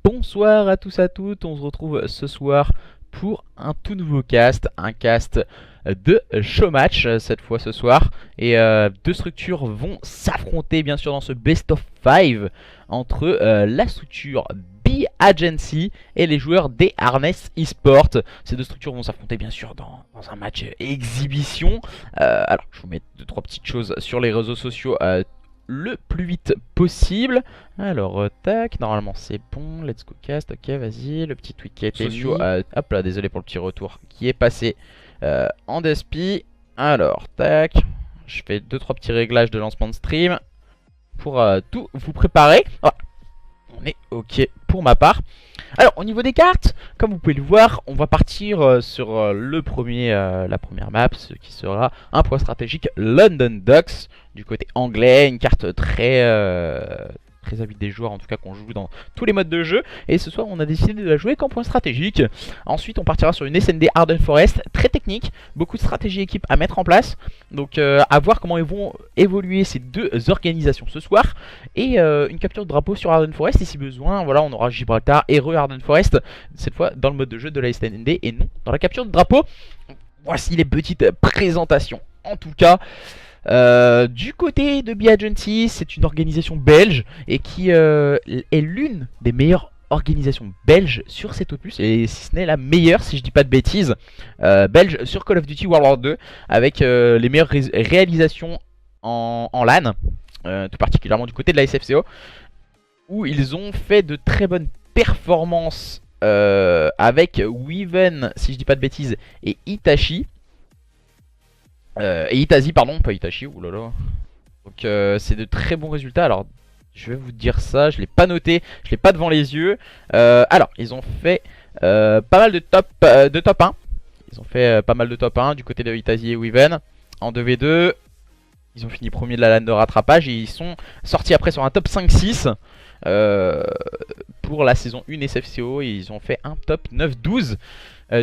Bonsoir à tous à toutes, on se retrouve ce soir pour un tout nouveau cast, un cast de showmatch cette fois ce soir. Et deux structures vont s'affronter bien sûr dans ce best of 5 entre la structure B-Agency et les joueurs des Harness eSport. Ces deux structures vont s'affronter bien sûr dans un match exhibition. Alors je vous mets 2-3 petites choses sur les réseaux sociaux le plus vite possible. Alors tac, normalement c'est bon, let's go cast, ok vas-y, le petit tweet qui a été mis, hop là, désolé pour le petit retour qui est passé en despi. Alors tac, je fais 2-3 petits réglages de lancement de stream pour tout vous préparer. Ah, on est ok pour ma part. Alors au niveau des cartes, comme vous pouvez le voir, on va partir sur la première map, ce qui sera un point stratégique London Docks du côté anglais, une carte très avide des joueurs, en tout cas qu'on joue dans tous les modes de jeu. Et ce soir on a décidé de la jouer qu'en point stratégique. Ensuite on partira sur une SND Arden Forest, très technique, beaucoup de stratégie équipe à mettre en place. Donc à voir comment ils vont évoluer ces deux organisations ce soir. Et une capture de drapeau sur Arden Forest, et si besoin, voilà, on aura Gibraltar et Arden Forest, cette fois dans le mode de jeu de la SND et non dans la capture de drapeau. Voici les petites présentations. En tout cas, du côté de B-Agency, c'est une organisation belge et qui est l'une des meilleures organisations belges sur cet opus, et si ce n'est la meilleure si je dis pas de bêtises, belge sur Call of Duty World War 2, avec les meilleures réalisations en LAN, tout particulièrement du côté de la SFCO, où ils ont fait de très bonnes performances avec Weaven, si je dis pas de bêtises, et Itachi. Et Itazi, pardon, pas Itachi, oulala. Donc c'est de très bons résultats. Alors je vais vous dire ça, je l'ai pas noté, je l'ai pas devant les yeux. Alors ils ont fait pas mal de top 1. Ils ont fait pas mal de top 1 du côté de Itazi et Weaven. En 2v2, ils ont fini premier de la LAN de rattrapage et ils sont sortis après sur un top 5-6 pour la saison 1 SFCO, et ils ont fait un top 9-12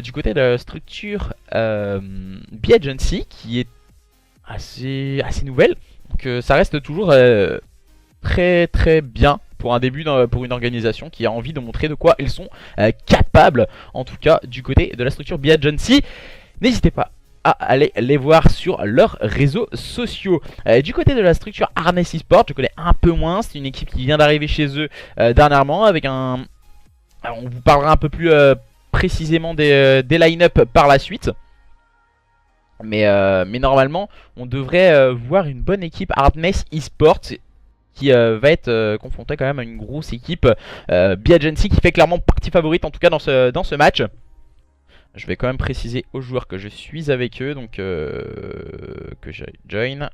du côté de la structure B-Agency, qui est assez nouvelle. Donc ça reste toujours très bien pour un début, pour une organisation qui a envie de montrer de quoi ils sont capables, en tout cas du côté de la structure B-Agency. N'hésitez pas à aller les voir sur leurs réseaux sociaux. Du côté de la structure Harness eSport, je connais un peu moins, c'est une équipe qui vient d'arriver chez eux dernièrement, avec un... Alors, on vous parlera un peu plus précisément des line-up par la suite. Mais normalement, on devrait voir une bonne équipe Harness eSport qui va être confrontée quand même à une grosse équipe B-Agency, qui fait clairement partie favorite, en tout cas dans ce match. Je vais quand même préciser aux joueurs que je suis avec eux, donc que je join.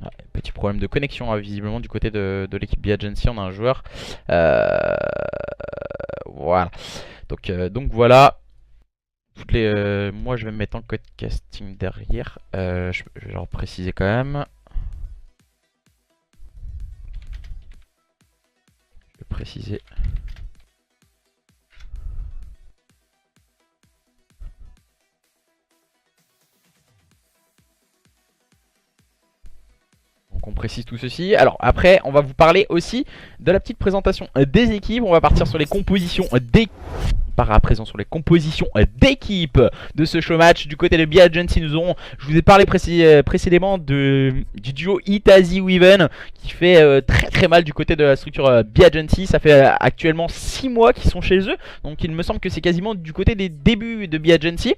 Ah, petit problème de connexion visiblement du côté de l'équipe B-Agency, on a un joueur. Voilà. Donc voilà. Moi je vais me mettre en code casting derrière. Je vais leur préciser quand même. Je vais préciser. Donc on précise tout ceci. Alors après on va vous parler aussi de la petite présentation des équipes. On va partir sur les compositions d'équipe. À présent sur les compositions d'équipe de ce show match. Du côté de B-Agency, nous aurons, je vous ai parlé précédemment du duo Itazi Weaven, qui fait très mal du côté de la structure B-Agency. Ça fait actuellement 6 mois qu'ils sont chez eux, donc il me semble que c'est quasiment du côté des débuts de B-Agency.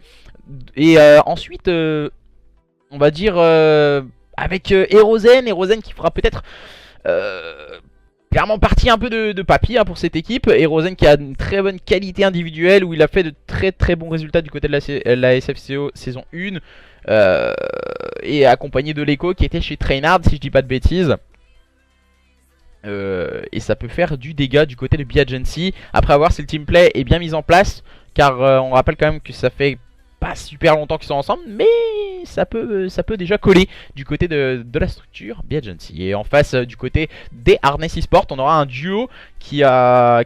Et ensuite on va dire avec Erozen qui fera peut-être clairement partie un peu de papier pour cette équipe. Erozen qui a une très bonne qualité individuelle, où il a fait de très bons résultats du côté de la SFCO saison 1, et accompagné de l'Echo qui était chez Trainhard si je dis pas de bêtises. Et ça peut faire du dégât du côté de B-Agency. Après, à voir si le teamplay est bien mis en place, car on rappelle quand même que ça fait pas super longtemps qu'ils sont ensemble, mais ça peut déjà coller du côté de la structure B-Agency. Et en face, du côté des Harness eSport, on aura un duo qui a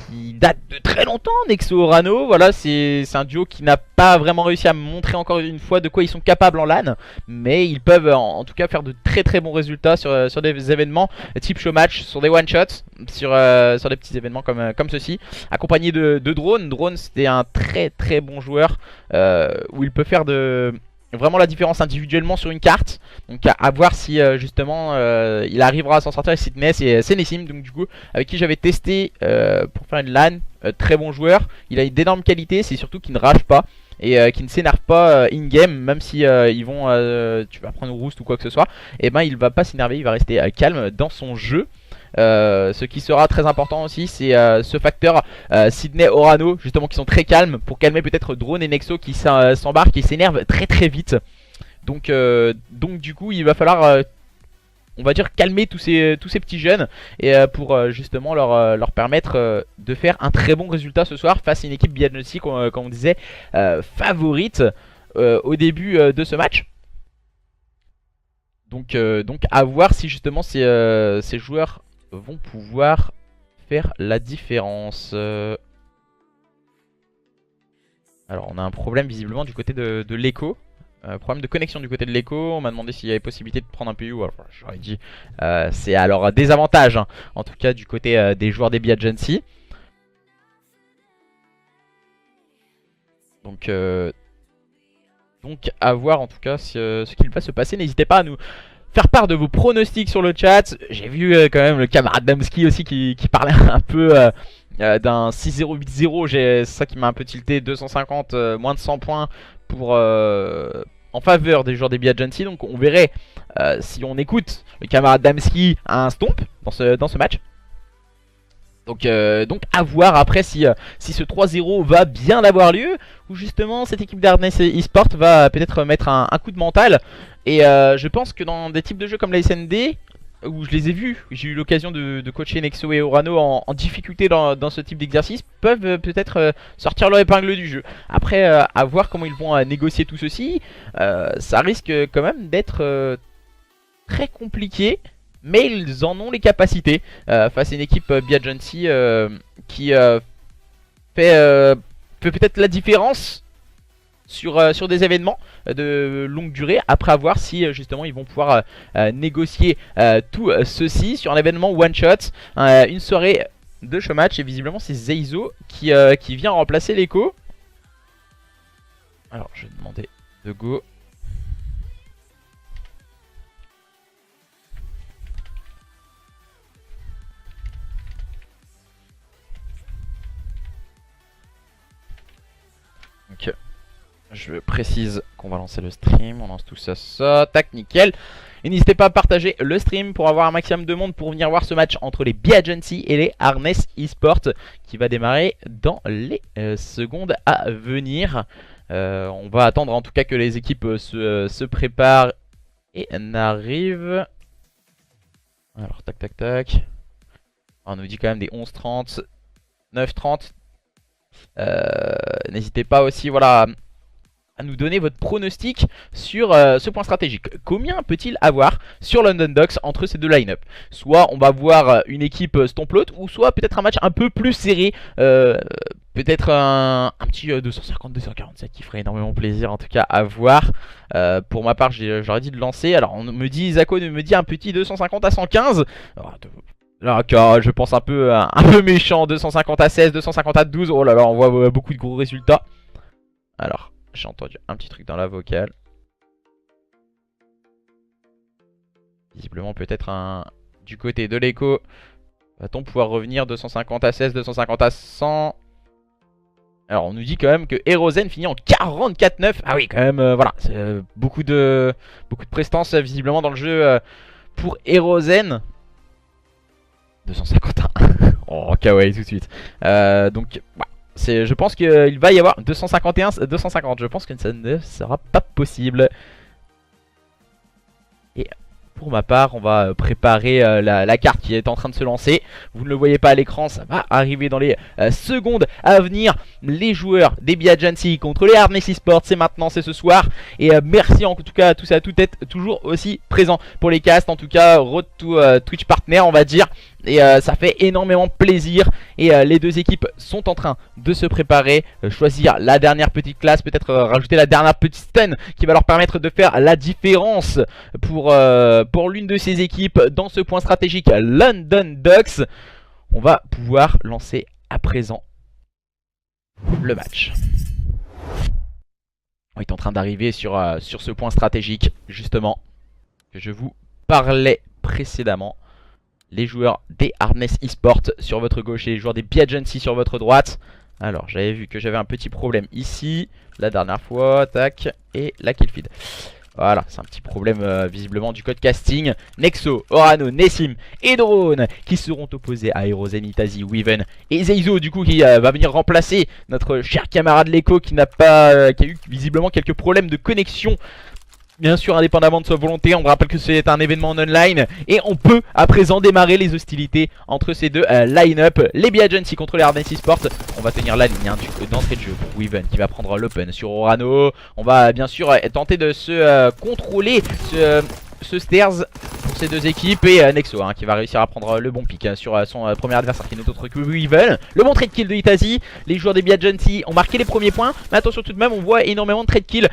qui date de très longtemps, Nexo Orano. Voilà, c'est un duo qui n'a pas vraiment réussi à montrer encore une fois de quoi ils sont capables en LAN, mais ils peuvent en tout cas faire de très bons résultats sur des événements type showmatch, sur des one-shots, sur des petits événements comme ceci, accompagné de Drone. Drone, c'était un très bon joueur où il peut faire vraiment la différence individuellement sur une carte. Donc à voir si justement il arrivera à s'en sortir avec Sydney et Nessim, donc du coup avec qui j'avais testé pour faire une LAN. Très bon joueur, il a d'énormes qualités, c'est surtout qu'il ne rage pas et qui ne s'énerve pas in-game, même si ils vont tu vas prendre Roost ou quoi que ce soit, et ben il va pas s'énerver, il va rester calme dans son jeu. Ce qui sera très important aussi, c'est ce facteur Sydney Orano, justement, qui sont très calmes, pour calmer peut-être Drone et Nexo qui s'embarquent et s'énervent très vite. Donc du coup il va falloir on va dire calmer tous ces petits jeunes et pour justement leur permettre de faire un très bon résultat ce soir face à une équipe BDgency comme on disait favorite au début de ce match. Donc à voir si justement ces joueurs vont pouvoir faire la différence. Alors on a un problème visiblement du côté de l'écho. Problème de connexion du côté de l'écho. On m'a demandé s'il y avait possibilité de prendre un PU. Alors j'aurais dit c'est alors un désavantage hein, en tout cas du côté des joueurs des BDgency. Donc à voir en tout cas ce qu'il va se passer. N'hésitez pas à nous faire part de vos pronostics sur le chat. J'ai vu quand même le camarade Damski aussi qui parlait un peu d'un 6-0, 8-0. C'est ça qui m'a un peu tilté. 250, moins de 100 points pour en faveur des joueurs des BDgency. Donc on verrait si on écoute le camarade Damski à un stomp dans ce match. Donc à voir après si ce 3-0 va bien avoir lieu, ou justement cette équipe d'Harness eSport va peut-être mettre un coup de mental. Et je pense que dans des types de jeux comme la SND, où je les ai vus, j'ai eu l'occasion de coacher Nexo et Orano en difficulté dans ce type d'exercice, peuvent peut-être sortir leur épingle du jeu. Après à voir comment ils vont négocier tout ceci, ça risque quand même d'être très compliqué. Mais ils en ont les capacités face à une équipe BDgency qui fait peut-être la différence sur des événements de longue durée. Après, à voir si justement ils vont pouvoir négocier tout ceci sur un événement one shot, une soirée de showmatch. Et visiblement c'est Zeizo qui vient remplacer l'écho. Alors je vais demander de go. Donc, je précise qu'on va lancer le stream, on lance tout ça, tac, nickel. Et n'hésitez pas à partager le stream pour avoir un maximum de monde pour venir voir ce match entre les BDgency et les Harness eSport qui va démarrer dans les secondes à venir. On va attendre en tout cas que les équipes se préparent et n'arrivent. Alors, tac. On nous dit quand même des 11h30, 9h30. N'hésitez pas aussi voilà, à nous donner votre pronostic sur ce point stratégique. Combien peut-il avoir sur London Docks entre ces deux line-up? Soit on va voir une équipe Stomplot, ou soit peut-être un match un peu plus serré. Peut-être un petit 250-247 qui ferait énormément plaisir en tout cas à voir. Pour ma part j'aurais dit de lancer. Alors on me dit, Zako me dit un petit 250 à 115. Alors, là, je pense un peu méchant. 250 à 16, 250 à 12. Oh là là, on voit beaucoup de gros résultats. Alors, j'ai entendu un petit truc dans la vocale. Visiblement, peut-être du côté de l'écho. Va-t-on pouvoir revenir 250 à 16, 250 à 100? Alors, on nous dit quand même que Erozen finit en 44-9. Ah oui, quand même, voilà. Beaucoup de prestance visiblement dans le jeu pour Erozen. 251. Oh, kawaii tout de suite. Donc, voilà. Je pense qu'il va y avoir 251, 250. Je pense que ça ne sera pas possible. Et pour ma part, on va préparer la carte qui est en train de se lancer. Vous ne le voyez pas à l'écran, ça va arriver dans les secondes à venir. Les joueurs des BDgency contre les Harness eSport, c'est maintenant, c'est ce soir. Et merci en tout cas à tous et à toutes d'être toujours aussi présents pour les casts. En tout cas, road to Twitch partner, on va dire. Et ça fait énormément plaisir. Et les deux équipes sont en train de se préparer, choisir la dernière petite classe, peut-être rajouter la dernière petite stun qui va leur permettre de faire la différence pour l'une de ces équipes dans ce point stratégique London Ducks. On va pouvoir lancer à présent le match. On est en train d'arriver sur ce point stratégique justement que je vous parlais précédemment. Les joueurs des Hardness eSport sur votre gauche et les joueurs des Biagency sur votre droite. Alors j'avais vu que j'avais un petit problème ici la dernière fois, tac, et la killfeed. Voilà, c'est un petit problème visiblement du code casting. Nexo, Orano, Nessim et Drone qui seront opposés à Herozen, Itazi, Weaven et Zeizo du coup qui va venir remplacer notre cher camarade Leko qui a eu visiblement quelques problèmes de connexion. Bien sûr, indépendamment de sa volonté, on rappelle que c'est un événement en online. Et on peut à présent démarrer les hostilités entre ces deux line-up. Les Biagency contre les Hardness eSport. On va tenir la ligne d'entrée de jeu pour Weaven qui va prendre l'open sur Orano. On va bien sûr tenter de se contrôler ce stairs pour ces deux équipes. Et Nexo qui va réussir à prendre le bon pick sur son premier adversaire qui n'est autre que Weaven. Le bon trade kill de Itazi. Les joueurs des Biagency ont marqué les premiers points. Mais attention tout de même, on voit énormément de trade kill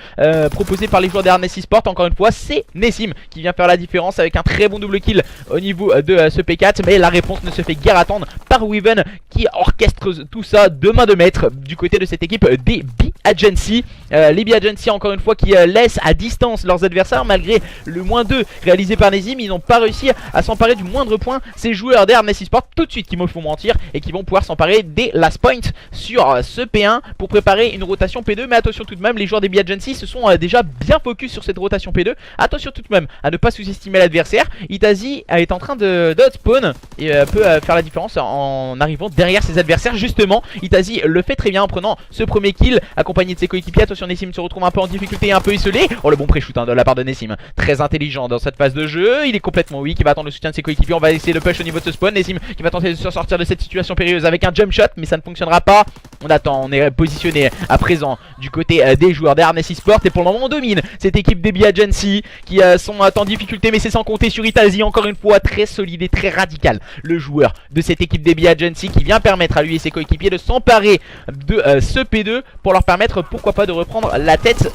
proposés par les joueurs des Hardness eSport. Encore une fois, c'est Nessim qui vient faire la différence avec un très bon double kill au niveau de ce P4. Mais la réponse ne se fait guère attendre par Weaven qui orchestre tout ça de main de maître du côté de cette équipe des Biagency. Les Biagency encore une fois qui laissent à distance leurs adversaires malgré le -2 réalisé par Nessim. Ils n'ont pas réussi à s'emparer du moindre point. Ces joueurs des Hardness eSport tout de suite qui me font mentir et qui vont pouvoir s'emparer des last points sur ce P1 pour préparer une rotation P2. Mais attention tout de même, les joueurs des Biagency se sont déjà bien focus sur cette rotation P2. Attention tout de même à ne pas sous-estimer l'adversaire. Itazi est en train de spawn et peut faire la différence en arrivant derrière ses adversaires. Justement, Itazi le fait très bien en prenant ce premier kill accompagné de ses coéquipiers. Attention, Nessim se retrouve un peu en difficulté et un peu isolé. Oh, le bon pré-shoot de la part de Nessim, très intelligent dans cette phase de jeu. Il est complètement weak, il va attendre le soutien de ses coéquipiers. On va essayer de push au niveau de ce spawn. Nessim qui va tenter de se sortir de cette situation périlleuse avec un jump shot, mais ça ne fonctionnera pas. On attend, on est positionné à présent du côté des joueurs des Hardness eSport. Et pour le moment on domine cette équipe des Biagency qui sont en difficulté, mais c'est sans compter sur Itazi, encore une fois très solide et très radical. Le joueur de cette équipe des Biagency qui vient permettre à lui et ses coéquipiers de s'emparer de ce P2 pour leur permettre pourquoi pas de reprendre la tête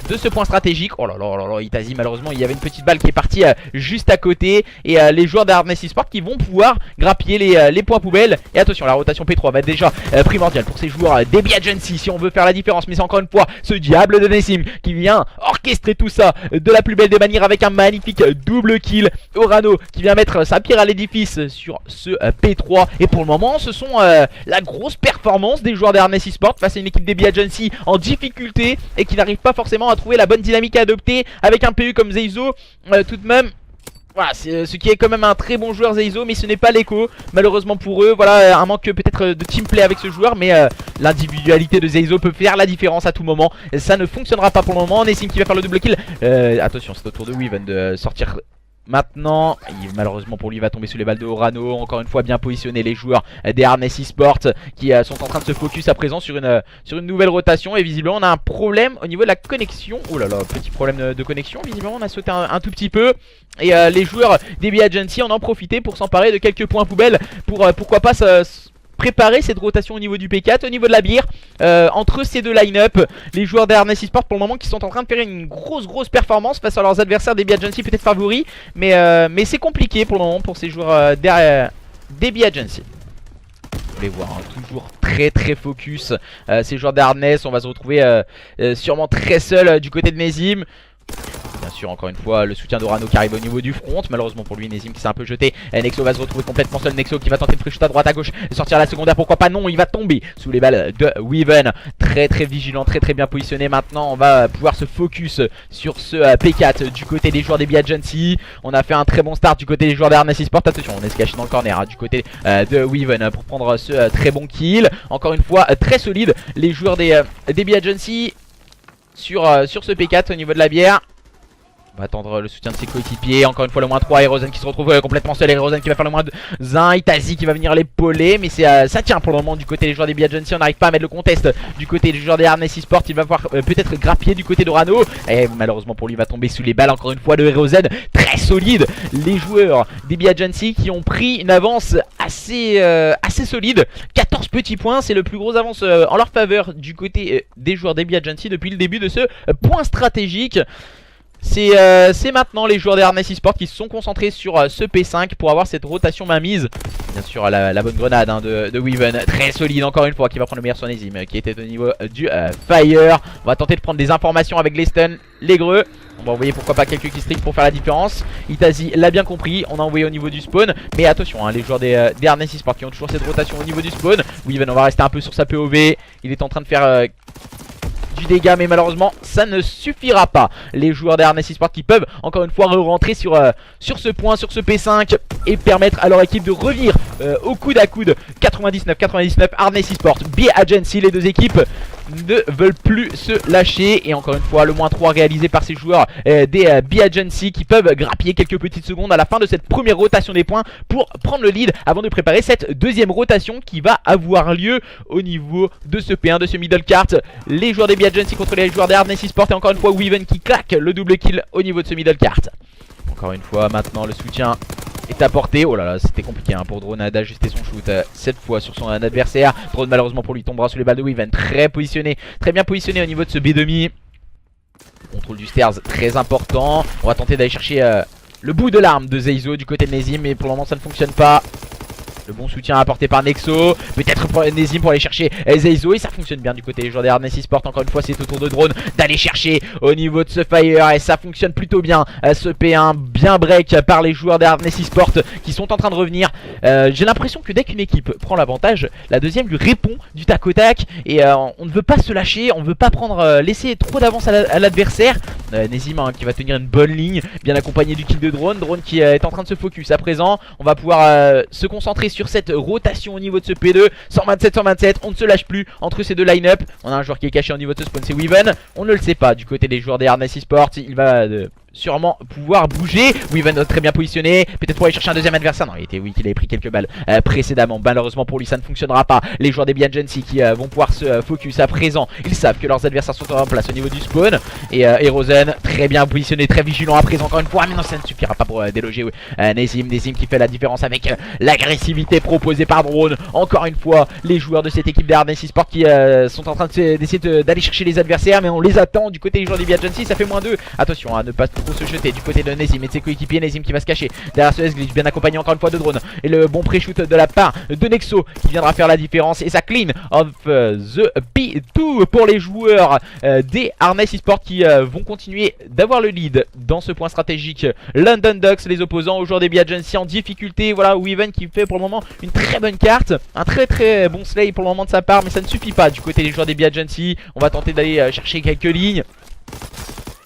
de ce point stratégique. Oh là là là là, Itazi malheureusement il y avait une petite balle qui est partie juste à côté. Et les joueurs de Hardness eSport qui vont pouvoir grappiller les points poubelles. Et attention, la rotation P3 va être déjà primordiale pour ces joueurs des Biagency si on veut faire la différence. Mais c'est encore une fois ce diable de Nessim qui vient orchestrer tout ça de la plus belle des manières avec un magnifique double kill. Orano qui vient mettre sa pierre à l'édifice sur ce P3. Et pour le moment ce sont la grosse performance des joueurs des Hardness eSport face à une équipe des Biagency en difficulté et qui n'arrive pas forcément à trouver la bonne dynamique à adopter avec un PU comme Zeizo. Tout de même, voilà, ce qui est quand même un très bon joueur Zeizo, mais ce n'est pas l'écho malheureusement pour eux. Voilà, un manque peut-être de teamplay avec ce joueur, mais l'individualité de Zeizo peut faire la différence à tout moment. Ça ne fonctionnera pas pour le moment. Nessim qui va faire le double kill. Attention, c'est au tour de Weaven de sortir maintenant. Malheureusement pour lui, il va tomber sous les balles de Orano. Encore une fois bien positionné les joueurs des Hardness eSport qui sont en train de se focus à présent sur une nouvelle rotation. Et visiblement on a un problème au niveau de la connexion. Oh là là, petit problème de connexion. Visiblement on a sauté un tout petit peu. Et les joueurs des Biagency en ont profité pour s'emparer de quelques points poubelles pour pourquoi pas préparer cette rotation au niveau du P4, au niveau de la bière, entre ces deux line-up. Les joueurs des Hardness eSport pour le moment qui sont en train de faire une grosse performance face à leurs adversaires des Biagency peut-être favoris. Mais c'est compliqué pour le moment pour ces joueurs des Biagency. Vous les voir toujours très focus. Ces joueurs des Hardness, on va se retrouver sûrement très seul du côté de Nessim. Bien sûr, encore une fois, le soutien d'Orano qui arrive au niveau du front. Malheureusement pour lui, Nessim qui s'est un peu jeté. Nexo va se retrouver complètement seul. Nexo qui va tenter de free-shoot à droite, à gauche, sortir à la secondaire. Pourquoi pas? Non, il va tomber sous les balles de Weaven. Très vigilant, très bien positionné. Maintenant, on va pouvoir se focus sur ce P4 du côté des joueurs des Biagency. On a fait un très bon start du côté des joueurs des Hardness eSport. Attention, on est se caché dans le corner du côté de Weaven pour prendre ce très bon kill. Encore une fois, très solide. Les joueurs des Biagency sur ce P4 au niveau de la bière. On va attendre le soutien de ses coéquipiers. Encore une fois le moins 3, Erozen qui se retrouve complètement seul. Erozen qui va faire le moins 1, Itazi qui va venir l'épauler. Mais ça tient pour le moment du côté des joueurs des BI-Agency. On n'arrive pas à mettre le contest du côté des joueurs des Hardness eSport. Il va voir peut-être grappiller du côté d'Orano. Et malheureusement pour lui il va tomber sous les balles encore une fois de Erozen. Très solide. Les joueurs des BI-Agency qui ont pris une avance assez solide. 14 petits points. C'est le plus gros avance en leur faveur du côté des joueurs des BI-Agency depuis le début de ce point stratégique. C'est maintenant les joueurs des Hardness eSport qui se sont concentrés sur ce P5 pour avoir cette rotation mainmise. Bien sûr la bonne grenade de Weaven, très solide encore une fois, qui va prendre le meilleur sur Nezim qui était au niveau du Fire. On va tenter de prendre des informations avec les stuns, les greux. On va envoyer pourquoi pas quelques keystrikes pour faire la différence. Itazi l'a bien compris, on a envoyé au niveau du spawn. Mais attention les joueurs des Hardness eSport qui ont toujours cette rotation au niveau du spawn. Weaven, on va rester un peu sur sa POV. Il est en train de faire du dégât, mais malheureusement ça ne suffira pas. Les joueurs des Hardness eSport qui peuvent encore une fois rentrer sur ce point, sur ce P5 et permettre à leur équipe de revenir au coude à coude. 99-99 Hardness eSport, BI-Agency, les deux équipes ne veulent plus se lâcher. Et encore une fois le moins 3 réalisé par ces joueurs des BI-Agency qui peuvent grappiller quelques petites secondes à la fin de cette première rotation des points pour prendre le lead avant de préparer cette deuxième rotation qui va avoir lieu au niveau de ce P1, de ce middle cart. Les joueurs des BI-Agency contre les joueurs des Hardness eSport et encore une fois Weaven qui claque le double kill au niveau de ce middle cart. Encore une fois maintenant le soutien est apporté. Oh là là, c'était compliqué pour Drone d'ajuster son shoot cette fois sur son adversaire. Drone malheureusement pour lui tombera sous les balles de Weaven. Très positionné, très bien positionné au niveau de ce B-demi. Contrôle du stairs très important. On va tenter d'aller chercher le bout de l'arme de Zeizo du côté de Nezim, mais pour le moment ça ne fonctionne pas. Le bon soutien apporté par Nexo. Peut-être pour Nezim pour aller chercher Zeizo. Et ça fonctionne bien du côté des joueurs des Hardness eSport. Encore une fois c'est au tour de Drone d'aller chercher au niveau de ce Fire. Et ça fonctionne plutôt bien. Ce P1 bien break par les joueurs des Hardness eSport qui sont en train de revenir. J'ai l'impression que dès qu'une équipe prend l'avantage, la deuxième lui répond du tac au tac. Et on ne veut pas se lâcher. On ne veut pas laisser trop d'avance à l'adversaire. Nezim qui va tenir une bonne ligne, bien accompagné du kill de Drone. Drone qui est en train de se focus à présent. On va pouvoir se concentrer sur cette rotation au niveau de ce P2. 127-127, on ne se lâche plus entre ces deux line-up. On a un joueur qui est caché au niveau de ce spawn, c'est Weaven. On ne le sait pas du côté des joueurs des Hardness eSport. Il va sûrement pouvoir bouger. Weaven très bien positionné. Peut-être pour aller chercher un deuxième adversaire. Non, il était weak, il avait pris quelques balles précédemment. Malheureusement pour lui ça ne fonctionnera pas. Les joueurs des BI-Agency qui vont pouvoir se focus à présent. Ils savent que leurs adversaires sont en place au niveau du spawn. Et Erozen très bien positionné, très vigilant à présent encore une fois. Mais non, ça ne suffira pas pour déloger Nezim qui fait la différence avec l'agressivité proposée par Drone. Encore une fois les joueurs de cette équipe des Hardness eSport qui sont en train d'essayer d'aller chercher les adversaires. Mais on les attend du côté des joueurs des BI-Agency. Ça fait moins 2. Attention à ne pas trop se jeter du côté de Nezim et de ses coéquipiers. Nezim qui va se cacher derrière ce S-Glitch, bien accompagné encore une fois de Drone. Et le bon pré-shoot de la part de Nexo qui viendra faire la différence. Et ça clean of the P2 pour les joueurs des Hardness eSport qui vont continuer d'avoir le lead dans ce point stratégique. London Ducks, les opposants aux joueurs des BI-Agency en difficulté. Voilà Weaven qui fait pour le moment une très bonne carte. Un très bon slay pour le moment de sa part, mais ça ne suffit pas du côté des joueurs des BI-Agency. On va tenter d'aller chercher quelques lignes.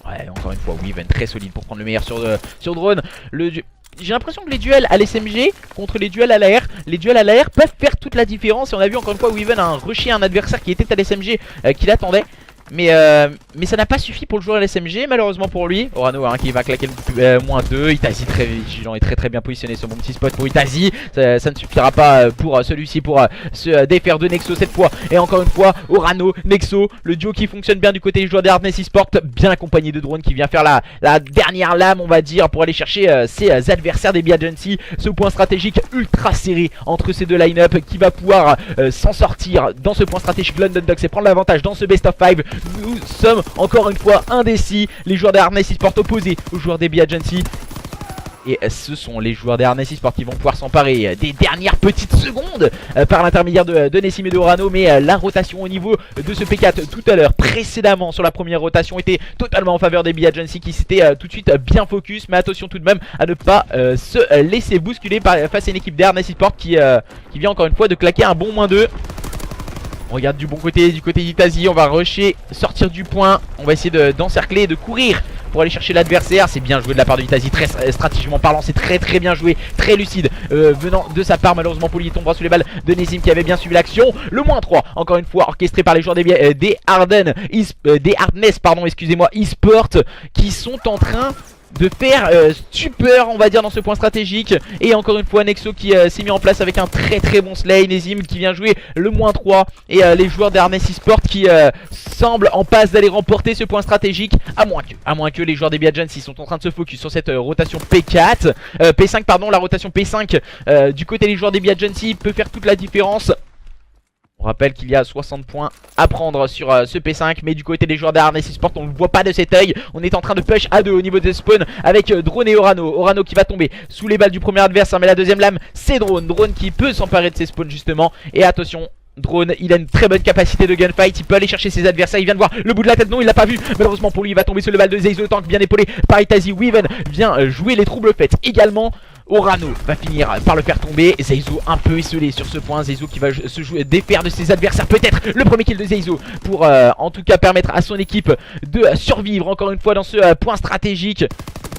Ouais, encore une fois Weaven très solide pour prendre le meilleur sur Drone. J'ai l'impression que les duels à l'SMG contre les duels à l'AR, peuvent faire toute la différence. Et on a vu encore une fois Weaven a rushé un adversaire qui était à l'SMG qui l'attendait. Mais ça n'a pas suffi pour le joueur à l'SMG malheureusement pour lui. Orano qui va claquer le moins 2. Itazi très vigilant et très bien positionné sur mon petit spot pour Itazi. Ça ne suffira pas pour celui-ci pour se défaire de Nexo cette fois. Et encore une fois Orano, Nexo, le duo qui fonctionne bien du côté des joueurs des Hardness eSport. Bien accompagné de Drone qui vient faire la dernière lame on va dire pour aller chercher ses adversaires des BI-Agency. Ce point stratégique ultra serré entre ces deux line-up qui va pouvoir s'en sortir dans ce point stratégique London Ducks et prendre l'avantage dans ce best of 5. Nous sommes encore une fois indécis. Les joueurs des Hardness eSport opposés aux joueurs des BI-Agency. Et ce sont les joueurs des Hardness eSport qui vont pouvoir s'emparer des dernières petites secondes par l'intermédiaire de Nessim et de Orano. Mais la rotation au niveau de ce P4 tout à l'heure, précédemment sur la première rotation, était totalement en faveur des BI-Agency qui s'étaient tout de suite bien focus. Mais attention tout de même à ne pas se laisser bousculer face à une équipe des Hardness eSport qui vient encore une fois de claquer un bon moins 2. On regarde du bon côté, du côté d'Itazi, on va rusher, sortir du point. On va essayer d'encercler et de courir pour aller chercher l'adversaire. C'est bien joué de la part de Itazi, très stratégiquement parlant, c'est très bien joué, très lucide venant de sa part. Malheureusement pour lui il tombera sous les balles de Nezim qui avait bien suivi l'action. Le moins 3 encore une fois orchestré par les joueurs des Hardness excusez-moi eSport qui sont en train de faire stupeur, on va dire, dans ce point stratégique. Et encore une fois Nexo qui s'est mis en place avec un très bon Slay. Nezim qui vient jouer le -3. Et les joueurs d'Harness eSport qui semblent en passe d'aller remporter ce point stratégique. À moins que les joueurs des Agency sont en train de se focus sur cette rotation P4 P5 pardon, la rotation P5 du côté des joueurs des Agency peut faire toute la différence. On rappelle qu'il y a 60 points à prendre sur ce P5. Mais du côté des joueurs d'Harness eSport, on ne le voit pas de cet oeil. On est en train de push à 2 au niveau des spawns avec Drone et Orano. Orano qui va tomber sous les balles du premier adversaire. Mais la deuxième lame, c'est Drone. Drone qui peut s'emparer de ses spawns justement. Et attention, Drone, il a une très bonne capacité de gunfight. Il peut aller chercher ses adversaires. Il vient de voir le bout de la tête. Non, il l'a pas vu. Malheureusement pour lui, il va tomber sur le balle de Zeizo. Tank bien épaulé par Itazi. Weaven vient jouer les troubles faits également. Orano va finir par le faire tomber. Zeizo un peu esselé sur ce point. Zeizo qui va se défaire de ses adversaires. Peut-être le premier kill de Zeizo pour en tout cas permettre à son équipe de survivre encore une fois dans ce point stratégique.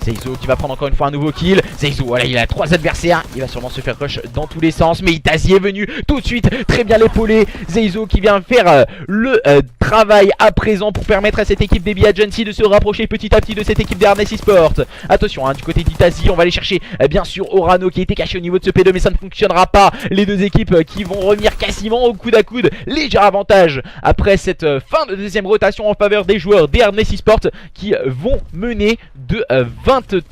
Zeizo qui va prendre encore une fois un nouveau kill. Zeizo, voilà, il a 3 adversaires. Il va sûrement se faire rush dans tous les sens. Mais Itazi est venu tout de suite, très bien l'épauler. Zeizo qui vient faire le travail à présent pour permettre à cette équipe des Agency de se rapprocher petit à petit de cette équipe des Harness eSport. Attention, hein, du côté d'Itazi, on va aller chercher bien sûr Orano qui était caché au niveau de ce P2. Mais ça ne fonctionnera pas. Les deux équipes qui vont revenir quasiment au coude à coude. Léger avantage après cette fin de deuxième rotation en faveur des joueurs des Harness eSport qui vont mener de 22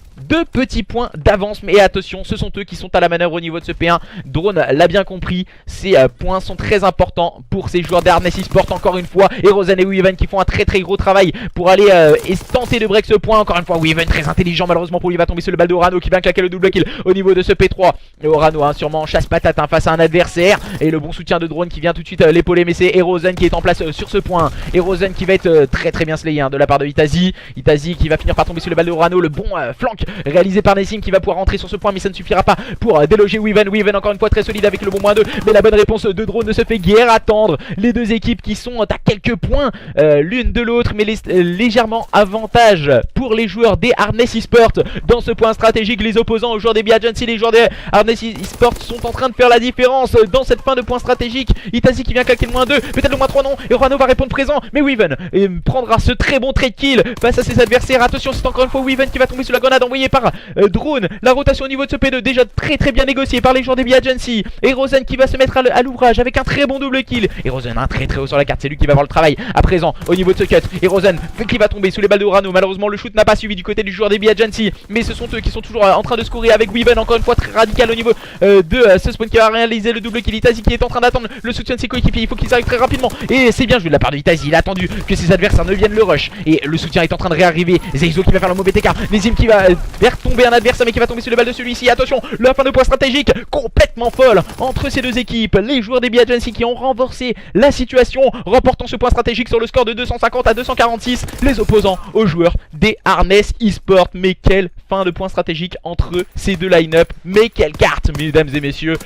petits points d'avance. Mais attention, ce sont eux qui sont à la manœuvre au niveau de ce P1. Drone l'a bien compris, ces points sont très importants pour ces joueurs d'Harness eSport encore une fois. Et Rosen et Weaven qui font un très gros travail pour aller et tenter de break ce point. Encore une fois Weaven très intelligent, malheureusement pour lui, va tomber sur le bal d'Orano qui vient claquer le double kill au niveau de ce P3. Et Orano hein, sûrement en chasse patate hein, face à un adversaire. Et le bon soutien de Drone qui vient tout de suite l'épauler. Mais c'est Erozen qui est en place sur ce point. Erozen qui va être très bien slayé hein, de la part de Itazi. Itazi qui va finir par tomber sur le bal d'Orano. Le bon flank réalisé par Nessim qui va pouvoir rentrer sur ce point. Mais ça ne suffira pas pour déloger Weaven. Weaven encore une fois très solide avec le bon -2. Mais la bonne réponse de Drone ne se fait guère attendre. Les deux équipes qui sont à quelques points l'une de l'autre, mais légèrement avantage pour les joueurs des Harness eSport dans ce point stratégique. Les opposants aux joueurs des Agency, les joueurs des Harness eSport sont en train de faire la différence dans cette fin de point stratégique. Itazi qui vient claquer le -2, peut-être le -3 non. Et Orano va répondre présent. Mais Weaven prendra ce très bon trade kill face à ses adversaires. Attention, c'est encore une fois Weaven qui va tomber sur la grenade envoyée par Drone. La rotation au niveau de ce P2 déjà très bien négociée par les joueurs des Agency. Et Rosen qui va se mettre à l'ouvrage avec un très bon double kill. Et Rosen un très haut sur la carte, c'est lui qui va avoir le travail à présent au niveau de ce cut. Et Rosen qui va tomber sous les balles de Orano. Malheureusement le shoot n'a pas suivi du côté du joueur des Agency. Mais ce sont eux qui sont toujours en train de scorer avec Weaven encore une fois très radical au niveau de ce spawn qui va réaliser le double kill. Itazi qui est en train d'attendre le soutien de ses coéquipiers. Il faut qu'ils arrivent très rapidement. Et c'est bien joué de la part de Itazi. Il a attendu que ses adversaires ne viennent le rush. Et le soutien est en train de réarriver. Zeizo qui va faire le mauvais TK. Nezim qui va faire tomber un adversaire mais qui va tomber sur le balle de celui-ci. Attention, la fin de point stratégique complètement folle entre ces deux équipes. Les joueurs des Agency qui ont renversé la situation, remportant ce point stratégique sur le score de 250 à 246. Les opposants aux joueurs des Harness eSport. Mais quelle fin de point stratégique entre ces deux line-up. Mais quelle carte, mesdames et messieurs.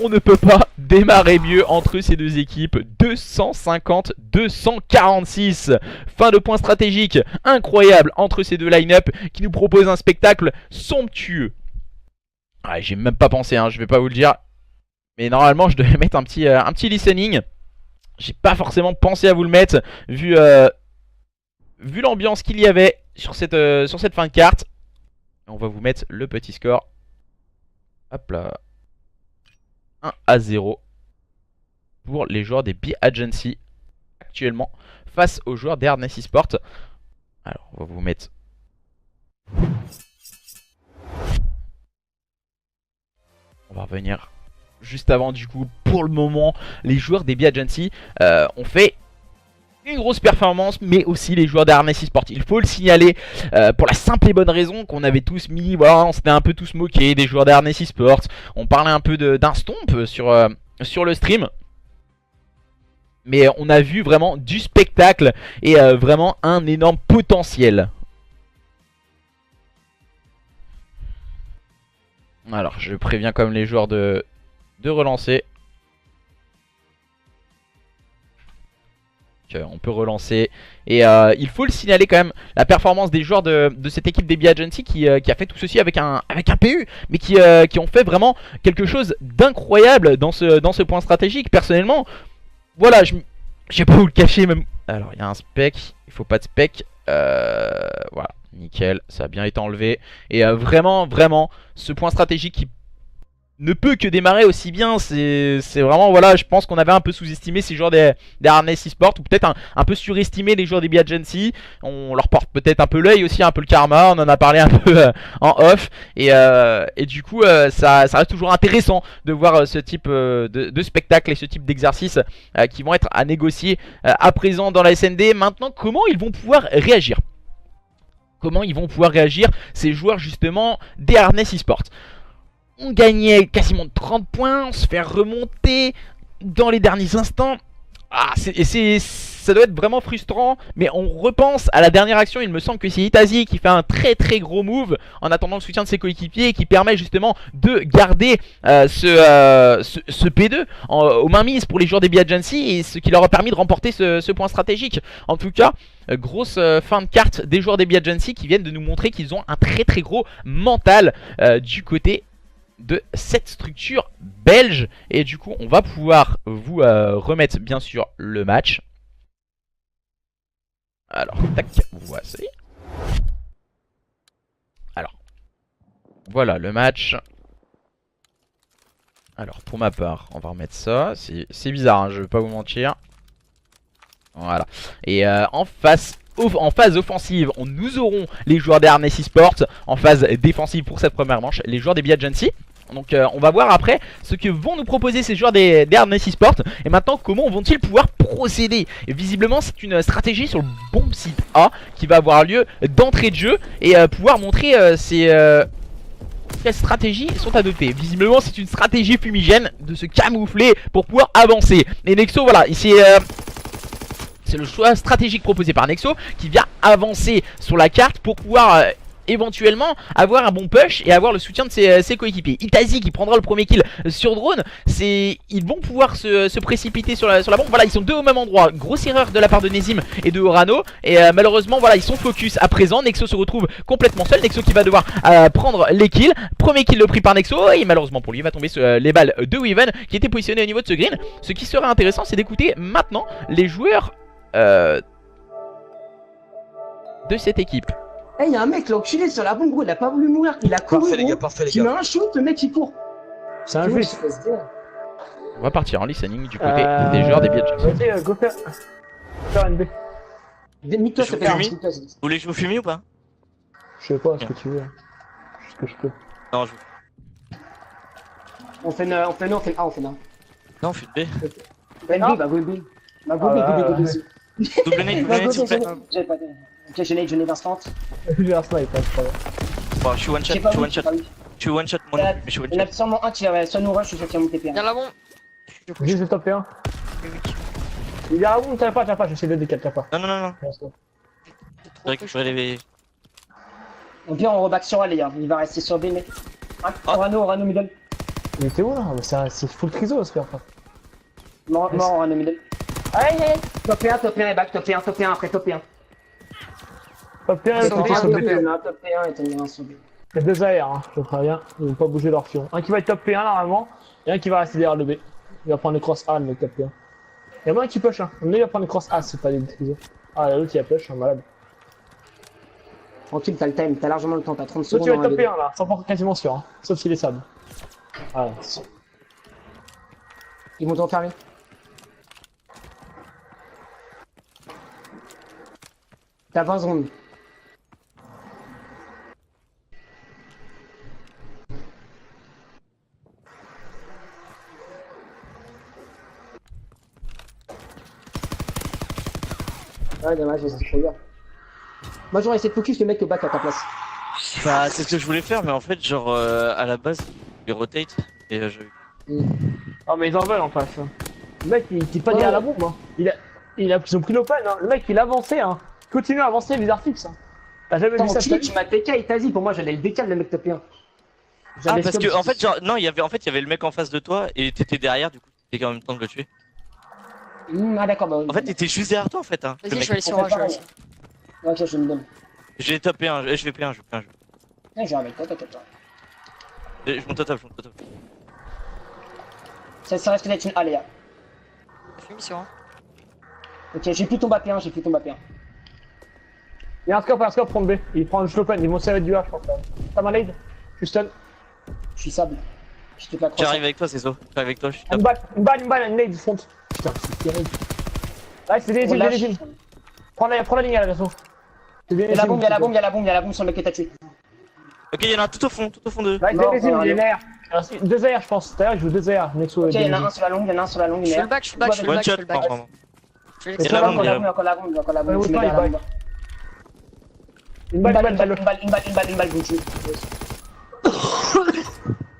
On ne peut pas démarrer mieux entre ces deux équipes. 250-246. Fin de point stratégique incroyable entre ces deux line-up qui nous proposent un spectacle somptueux. Ah, j'ai même pas pensé, hein, je vais pas vous le dire. Mais normalement je devais mettre un petit listening. J'ai pas forcément pensé à vous le mettre vu l'ambiance qu'il y avait sur cette fin de carte. On va vous mettre le petit score. Hop là. 1-0 pour les joueurs des Agency actuellement face aux joueurs des Harness eSport. Alors on va vous mettre on va revenir juste avant. Du coup pour le moment les joueurs des Agency ont fait une grosse performance, mais aussi les joueurs d'Harness eSport. Il faut le signaler pour la simple et bonne raison qu'on avait tous mis, voilà, on s'était un peu tous moqués des joueurs d'Harness eSport. On parlait un peu d'un stomp sur le stream. Mais on a vu vraiment du spectacle et vraiment un énorme potentiel. Alors je préviens comme les joueurs de relancer. On peut relancer et il faut le signaler quand même, la performance des joueurs de cette équipe des Agency qui a fait tout ceci avec un PU, mais qui ont fait vraiment quelque chose d'incroyable dans ce point stratégique. Personnellement, voilà, je vais pas vous le cacher même. Alors il y a un spec, il faut pas de spec, voilà. nickel, ça a bien été enlevé. Et vraiment, ce point stratégique qui ne peut que démarrer aussi bien. C'est vraiment, voilà, je pense qu'on avait un peu sous-estimé ces joueurs des Harness eSport, ou peut-être un peu surestimé les joueurs des Agency. On leur porte peut-être un peu l'œil aussi, un peu le karma, on en a parlé un peu en off. Et du coup, ça reste toujours intéressant de voir ce type de spectacle et ce type d'exercice qui vont être à négocier à présent dans la SND. Maintenant, comment ils vont pouvoir réagir? Comment ils vont pouvoir réagir, ces joueurs justement des Harness eSport? On gagnait quasiment 30 points, on se fait remonter dans les derniers instants. Ah, ça doit être vraiment frustrant, mais on repense à la dernière action. Il me semble que c'est Itazi qui fait un très gros move en attendant le soutien de ses coéquipiers et qui permet justement de garder ce P2 aux mains mises pour les joueurs des Agency, et ce qui leur a permis de remporter ce point stratégique. En tout cas, grosse fin de carte des joueurs des Agency qui viennent de nous montrer qu'ils ont un très gros mental du côté de cette structure belge. Et du coup on va pouvoir vous remettre bien sûr le match. Alors tac, voici. Alors voilà le match. Alors pour ma part on va remettre ça. C'est bizarre hein, je vais pas vous mentir. Voilà. Et en phase offensive, nous aurons les joueurs des Harness eSport. En phase défensive pour cette première manche, les joueurs des Agency. Donc on va voir après ce que vont nous proposer ces joueurs des Harness eSport. Et maintenant comment vont-ils pouvoir procéder? Et visiblement c'est une stratégie sur le bon site A qui va avoir lieu d'entrée de jeu. Et pouvoir montrer quelles stratégies sont adoptées. Visiblement c'est une stratégie fumigène de se camoufler pour pouvoir avancer. Et Nexo voilà, ici c'est le choix stratégique proposé par Nexo qui vient avancer sur la carte pour pouvoir éventuellement avoir un bon push et avoir le soutien de ses coéquipiers. Itazi qui prendra le premier kill sur drone. Ils vont pouvoir se précipiter sur la bombe. Voilà, ils sont deux au même endroit. Grosse erreur de la part de Nezim et de Orano. Et malheureusement voilà, ils sont focus à présent. Nexo se retrouve complètement seul. Nexo qui va devoir prendre les kills. Premier kill le pris par Nexo. Et malheureusement pour lui il va tomber sur les balles de Weaven qui était positionné au niveau de ce green. Ce qui serait intéressant c'est d'écouter maintenant les joueurs de cette équipe. Eh, y'a un mec, l'enculé sur la bombe, gros, il a pas voulu mourir, il a couru. Parfait, les gars, gros. parfait, les Tu mets gars. un shoot, le mec il court. C'est un Tu vois, juif. je fais ce délire. On va partir en listening du côté des joueurs des Agency. Vas-y, go faire une B. Nique-toi, Je ça vous fait fumis nique-toi. Vous voulez que je vous fume ou pas? Je sais pas ce que tu veux. Ce que je peux. Non, je... On fait une A, on fait une A. Non, fume B. Ben B, bah go B. Bah go B, go B. Double nade, Bah go s'il B, vous plaît. j'avais pas de... Ok, je nade d'instant. J'ai un snipe, hein, c'est pas grave. Bon, je suis one shot, J'ai je pas suis vu, one j'ai shot. pas vu. Je suis one shot, moi non plus, mais je suis one Il y en shot. a sûrement un qui va soit nous rush ou soit qui va monter PA. Viens là bon. Juste le top 1. Il y a un boum, t'as pas, j'essaie de décaler, t'as pas. Non. Je récupérer les... Au pire, on reback sur A, les gars. Il va rester sur B, mec. Orano middle. Il était où là? C'est full triso ce faire. Mort, Orano middle. Aïe, aïe. Top 1 et back, top 1 après top 1. Top 1, Top ils sont B. 1 et t'en as un sur B. Il y a deux AR, hein, je te préviens. Ils vont pas bouger leur fion. Un qui va être top P1 normalement, et un qui va rester derrière le B. Il va prendre les cross A, le mec top P1. Il y a moins qui push, hein. Il va prendre les cross A, c'est pas des triso. Ah, l'autre il a push, un malade. Tranquille, t'as le time, t'as largement le temps, t'as 30 Toi secondes. tu vas être top P1 là, 100% quasiment sûr, hein. Sauf s'il est sable. Voilà. Ils vont t'enfermer. T'as 20 secondes. Ouais, dommage, c'est trop bien. Moi j'aurais essayé de focus le mec au back à ta place. Bah, c'est ce que je voulais faire, mais en fait, genre, à la base, il rotate, et je... Ah mais ils en veulent en face. Le mec il était pas derrière la bombe, hein. Ils ont pris l'open, hein. Le mec il avançait, hein. Continue à avancer bizarre fixe, hein. T'as jamais vu ça? Tu m'as TK et Tazi, pour moi j'allais le décal le mec top 1. Ah, parce que, en fait, genre, non, il y avait le mec en face de toi, et t'étais derrière, du coup, t'étais en même temps de le tuer. Ah d'accord, bah. En fait, t'étais juste derrière toi, en fait, hein. Vas-y, je vais aller sur A, je vais aller. Ok, je me donne. J'ai top P1, je vais P1, je vais P1. Ouais, j'ai un mec, t'inquiète pas. Je monte au top, Ça reste d'être une A, les gars. Fume sur A. Ok, j'ai plus ton BAP1, j'ai plus ton BAP1. Il y a un scope front B. Il prend le l'open, ils vont se servir du A, je pense. T'as ma nade? Je suis stun. Je suis sable. Je te la crois. J'arrive avec toi, c'est ça. J'arrive avec toi, je suis top. Une balle, une nade front. Putain, c'est terrible. Ouais, c'est des îles. Prends la ligne à la version. Il y a la bombe, il y a la bombe sur le mec qui t'a tué. Ok, y'en a un tout au fond de. Ouais, c'est des îles, il y a l'air. 2 AR, je pense. D'ailleurs, il joue 2 AR. Nexo. Ok, il y en a un sur la longue, il y en a un sur la longue. Je fais le back, je fais le back, je fais le One back, je shot, fais le back. pardon. Je fais Il y a la bombe, il y a la bombe. Encore la bombe. Ouais, Tu mets ouais, la ouais. bombe. Une balle, Vous tuez.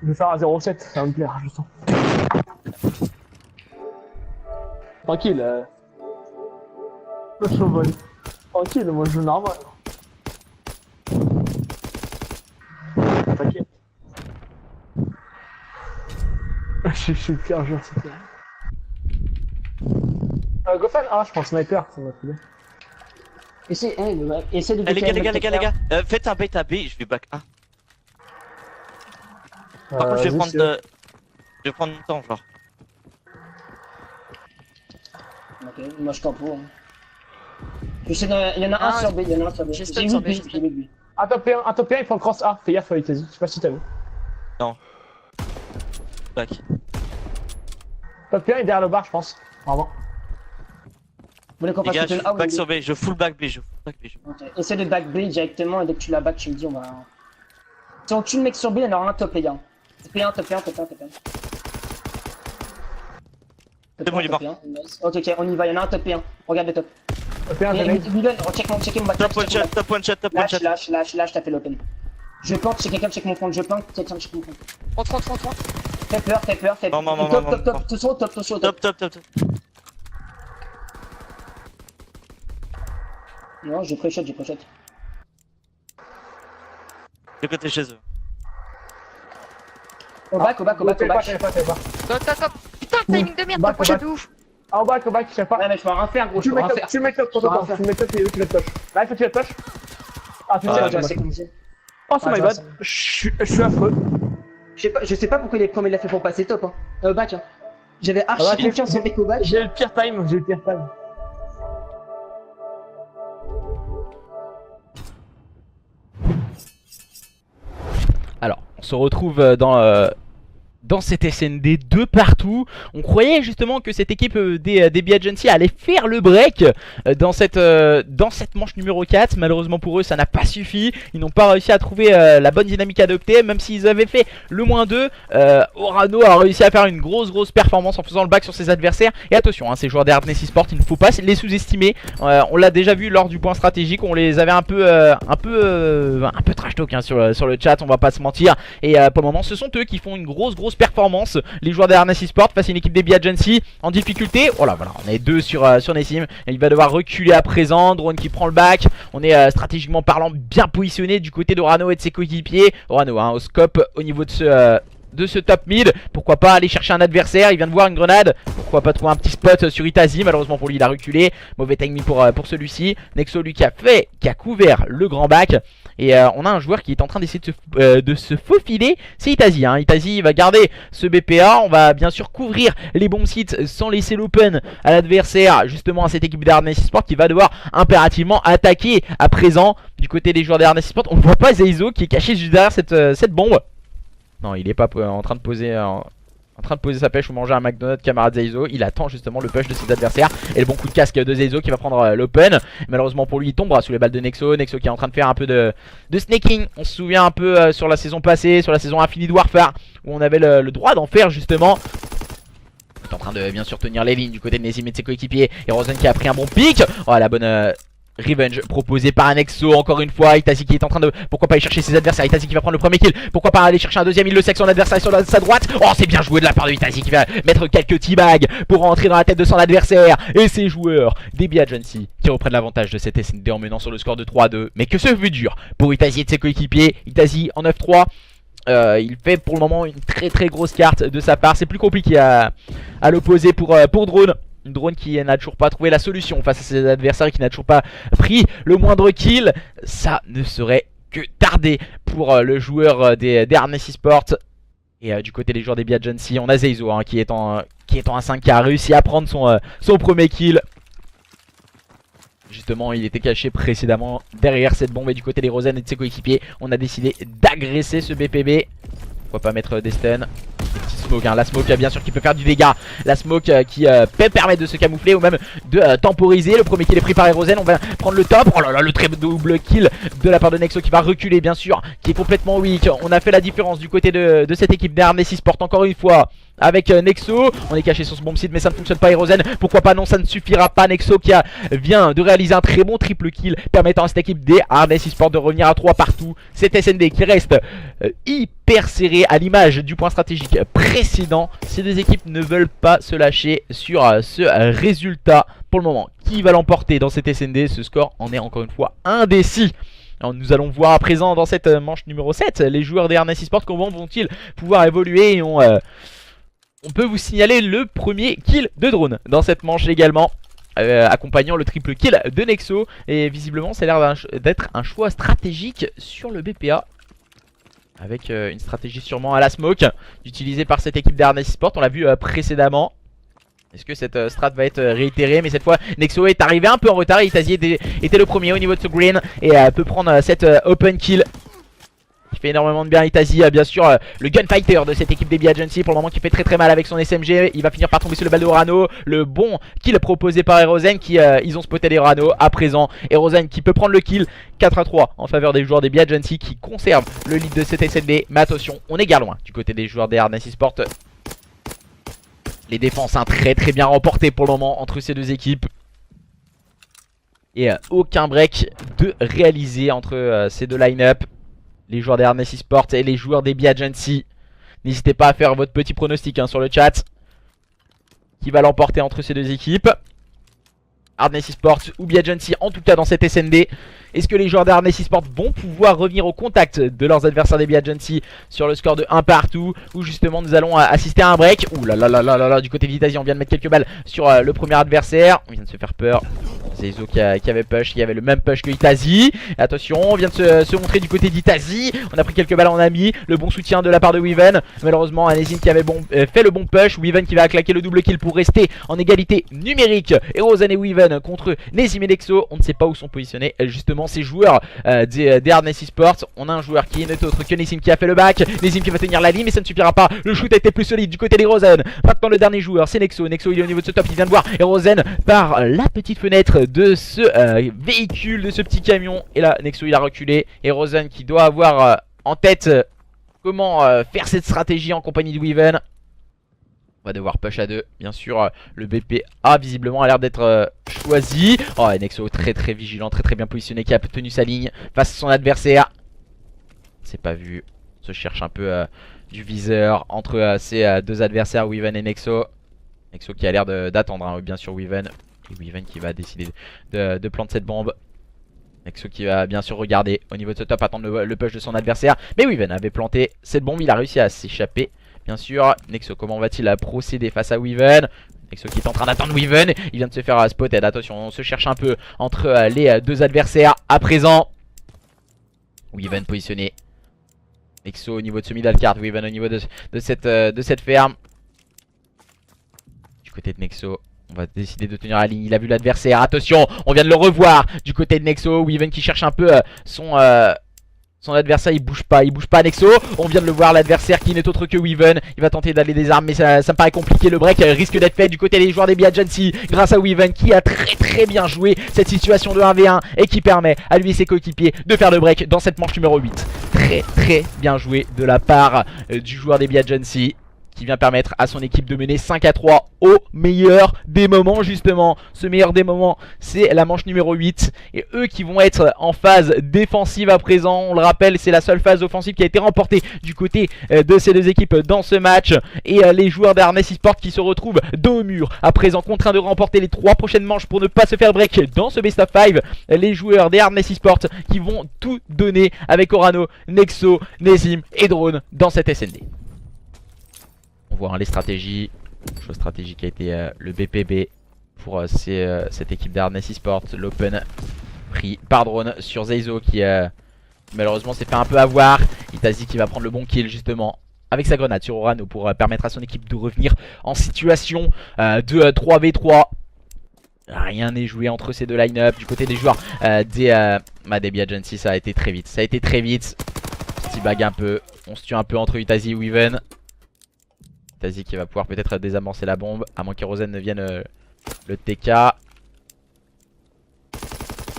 Je vais faire un 0-7, ça va me plaire, je sens. Tranquille, le cheval. Tranquille, moi je joue normal. T'inquiète. Je suis le pire joueur, c'est clair. Goffin, je pense sniper, ça m'a fait bien. Essaye de Les gars. Faites un bait à B, je vais back A. Par contre, je vais prendre le temps, genre. Ok, moi je t'en pour. Il y en a un sur B, J'ai J'ai stun vu sur B, B. j'ai vu B. Un top 1, il prend le cross A, fais gaffe, Itazi, je sais pas si t'as vu. Back. Top 1 est derrière le bar, je pense. Vraiment. Vous voulez qu'on Les fasse gars, je le A ou back le B? sur B, je full back B, Ok, essaie de back B directement et dès que tu la back, tu me dis on va. Si on tue le mec sur B, il y en aura un top 1. Top 1. C'est bon, il est mort. Ok, on y va, il y en a un top 1. Regarde le top. Top 1, Et j'ai Milan, check mon back. Top one shot. Lâche, t'as fait l'open. Je plante, c'est quelqu'un check mon front, je plante, quelqu'un check mon front. Rentre. Fais peur. Non. Top. Tous au top. Top. Non, je pré-shot. De côté chez eux. Au back. Top. Putain, timing de merde, Back, ta prochaine back. de ouf. Au back, je sais pas. Ouais, mais je peux rien faire, gros, je Tu peux rien le faire. mets top, tu le mets top, c'est eux qui le touch. Là, il faut que tu le touch. Ah, tu Ouais, sais, c'est comme ça. Oh, c'est my bad. Je suis affreux. Je sais pas pourquoi il l'a fait pour passer top, hein. Back, hein. J'avais Ah, archi confiance en mec au back. J'ai le pire time. Alors, on se retrouve dans cette SND de partout. On croyait justement que cette équipe des B Agency allait faire le break dans cette manche numéro 4. Malheureusement pour eux, ça n'a pas suffi. Ils n'ont pas réussi à trouver la bonne dynamique adoptée. Même s'ils avaient fait le -2, Orano a réussi à faire une grosse performance en faisant le back sur ses adversaires. Et attention, hein, ces joueurs d'Hard Esports, il ne faut pas les sous-estimer. On l'a déjà vu lors du point stratégique. On les avait un peu trash talk, hein, sur le chat, on va pas se mentir. Et pour le moment, ce sont eux qui font une grosse performance, les joueurs de Harness Esports face à une équipe des B Agency en difficulté. Oh là, voilà, on est 2 sur Nessim. Il va devoir reculer à présent. Drone qui prend le back. On est stratégiquement parlant bien positionné du côté d'Orano et de ses coéquipiers. Orano, hein, au scope au niveau de ce top mid. Pourquoi pas aller chercher un adversaire, il vient de voir une grenade. Pourquoi pas trouver un petit spot sur Itazi. Malheureusement pour lui, il a reculé. Mauvais timing pour celui-ci. Nexo, lui, qui a couvert le grand back. Et on a un joueur qui est en train d'essayer de se faufiler. C'est Itazi, hein. Itazi va garder ce BPA. On va bien sûr couvrir les bons sites sans laisser l'open à l'adversaire. Justement à cette équipe d'Harness Esports qui va devoir impérativement attaquer à présent. Du côté des joueurs d'Harness Esports, on ne voit pas Zeizo qui est caché juste derrière cette bombe. Non, il est pas en train de poser sa pêche ou manger un McDonald's, camarade Zeizo. Il attend justement le push de ses adversaires et le bon coup de casque de Zeizo qui va prendre l'open. Malheureusement pour lui, il tombera sous les balles de Nexo. Nexo qui est en train de faire un peu de snaking. On se souvient un peu sur la saison passée, sur la saison Infinite Warfare, où on avait le droit d'en faire justement. Il est en train de bien sûr tenir les lignes du côté de Nessim et de ses coéquipiers. Et Rosen qui a pris un bon pic. Oh, la bonne revenge proposé par Nexo encore une fois. Itazi qui est en train de, pourquoi pas aller chercher ses adversaires. Itazi qui va prendre le premier kill, pourquoi pas aller chercher un deuxième. Il le sait que son adversaire est sur sa droite. Oh, c'est bien joué de la part de Itazi qui va mettre quelques teabags pour rentrer dans la tête de son adversaire. Et ses joueurs des B Agency qui reprennent l'avantage de cette SND en menant sur le score de 3-2. Mais que ce fut dur pour Itazi et de ses coéquipiers. Itazi en 9-3. Il fait pour le moment une très grosse carte de sa part. C'est plus compliqué à l'opposer pour Drone. Une Drone qui n'a toujours pas trouvé la solution face à ses adversaires, qui n'a toujours pas pris le moindre kill. Ça ne serait que tardé pour le joueur des Harness Esports. Et du côté des joueurs des B Agency, on a Zeizo, hein, qui est en 1-5, qui a réussi à prendre son premier kill. Justement, il était caché précédemment derrière cette bombe et du côté des Rosen et de ses coéquipiers, on a décidé d'agresser ce BPB. Pourquoi pas mettre des stuns, des petits smokes, hein. La smoke bien sûr qui peut faire du dégât, la smoke qui peut permettre de se camoufler ou même de temporiser. Le premier kill est pris par Erozen, on va prendre le top. Oh là là, le très double kill de la part de Nexo qui va reculer bien sûr, qui est complètement weak. On a fait la différence du côté de cette équipe d'Arnes Esport encore une fois. Avec Nexo, on est caché sur ce bomb site mais ça ne fonctionne pas. Erozen, pourquoi pas, non ça ne suffira pas. Nexo qui vient de réaliser un très bon triple kill permettant à cette équipe des Arnes Esport de revenir à 3 partout. C'est SND qui reste hyper serré à l'image du point stratégique précédent. Ces deux équipes ne veulent pas se lâcher sur ce résultat pour le moment. Qui va l'emporter dans cette SND? Ce score en est encore une fois indécis. Alors, nous allons voir à présent dans cette manche numéro 7 les joueurs des Arnes Esport, comment vont-ils pouvoir évoluer. Et on peut vous signaler le premier kill de drone dans cette manche également, accompagnant le triple kill de Nexo. Et visiblement ça a l'air d'être un choix stratégique sur le BPA, avec une stratégie sûrement à la smoke utilisée par cette équipe d'Arnes Esport. On l'a vu précédemment. Est-ce que cette strat va être réitérée? Mais cette fois Nexo est arrivé un peu en retard. Itazi était le premier au niveau de ce green et peut prendre cette open kill qui fait énormément de bien. Itazi, bien sûr, le gunfighter de cette équipe des B-Agency pour le moment, qui fait très mal avec son SMG. Il va finir par tomber sur le bal de Orano. Le bon kill proposé par Erozen qui ils ont spoté les Orano à présent. Erozen qui peut prendre le kill. 4-3 en faveur des joueurs des B-Agency qui conservent le lead de cette SND. Mais attention, on est loin du côté des joueurs des Arnes Esport. Les défenses très bien remportées pour le moment entre ces deux équipes. Et aucun break de réaliser entre ces deux line-up. Les joueurs des Arnes Esport et les joueurs des B-Agency. N'hésitez pas à faire votre petit pronostic sur le chat. Qui va l'emporter entre ces deux équipes? Arnes Esport ou B-Agency, en tout cas dans cette SND. Est-ce que les joueurs d'Arnes Esport vont pouvoir revenir au contact de leurs adversaires des B-Agency sur le score de 1 partout, ou justement nous allons assister à un break? Ouh là là là là là, du côté d'Itazi, on vient de mettre quelques balles sur le premier adversaire. On vient de se faire peur. Zeizo qui avait push, qui avait le même push que Itazi. Attention, on vient de se montrer du côté d'Itazi. On a pris quelques balles en ami. Le bon soutien de la part de Weaven. Malheureusement, Anezine qui avait fait le bon push. Weaven qui va claquer le double kill pour rester en égalité numérique. Erozen et Weaven contre Nezim et Nexo. On ne sait pas où sont positionnés justement ces joueurs des Arnes Esport. On a un joueur qui n'est autre que Nezim qui a fait le back. Nezim qui va tenir la ligne, mais ça ne suffira pas. Le shoot a été plus solide du côté d'Erozen. Maintenant, le dernier joueur, c'est Nexo. Nexo, il est au niveau de ce top. Il vient de voir Erozen par la petite fenêtre de ce véhicule, de ce petit camion. Et là, Nexo, il a reculé. Erozen qui doit avoir en tête comment faire cette stratégie en compagnie de Weaven. On va devoir push à 2, bien sûr. Le BPA visiblement a l'air d'être choisi. Oh, et Nexo très vigilant, très bien positionné, qui a tenu sa ligne face à son adversaire. C'est pas vu. On se cherche un peu du viseur entre ces deux adversaires, Weaven et Nexo. Nexo qui a l'air d'attendre, bien sûr, Weaven. Et Weaven qui va décider de planter cette bombe. Nexo qui va bien sûr regarder au niveau de ce top, attendre le push de son adversaire. Mais Weaven avait planté cette bombe, il a réussi à s'échapper. Bien sûr, Nexo, comment va-t-il procéder face à Weaven? Nexo qui est en train d'attendre Weaven. Il vient de se faire spotted. Attention, on se cherche un peu entre les deux adversaires à présent. Weaven positionné. Nexo au niveau de ce middle card. Weaven au niveau de cette ferme. Du côté de Nexo, on va décider de tenir la ligne. Il a vu l'adversaire. Attention, on vient de le revoir du côté de Nexo. Weaven qui cherche un peu son adversaire. Il bouge pas Nexo. On vient de le voir, l'adversaire qui n'est autre que Weaven. Il va tenter d'aller des armes, mais ça me paraît compliqué. Le break risque d'être fait du côté des joueurs des B-Agency grâce à Weaven qui a très bien joué cette situation de 1v1 et qui permet à lui et ses coéquipiers de faire le break dans cette manche numéro 8. Très bien joué de la part du joueur des B-Agency, qui vient permettre à son équipe de mener 5-3 au meilleur des moments. Justement, ce meilleur des moments, c'est la manche numéro 8. Et eux qui vont être en phase défensive à présent. On le rappelle, c'est la seule phase offensive qui a été remportée du côté de ces deux équipes dans ce match. Et les joueurs d'Arnes Esport qui se retrouvent dos au mur, à présent contraints de remporter les 3 prochaines manches pour ne pas se faire break dans ce best of 5. Les joueurs des Arnes Esport qui vont tout donner avec Orano, Nexo, Nezim et Drone dans cette SND. On voit les stratégies. Chose stratégique a été le BPB pour cette équipe d'Arnes Esport. L'open pris par Drone sur Zeizo qui malheureusement s'est fait un peu avoir. Itazi qui va prendre le bon kill justement avec sa grenade sur Orano pour permettre à son équipe de revenir en situation de 3v3. Rien n'est joué entre ces deux line-up. Du côté des joueurs des Be Agency, ça a été très vite. Ça a été très vite. Petit bag un peu. On se tue un peu entre Utazi et Weaven. Utazi qui va pouvoir peut-être désamorcer la bombe. À moins qu'Erozen ne vienne le TK.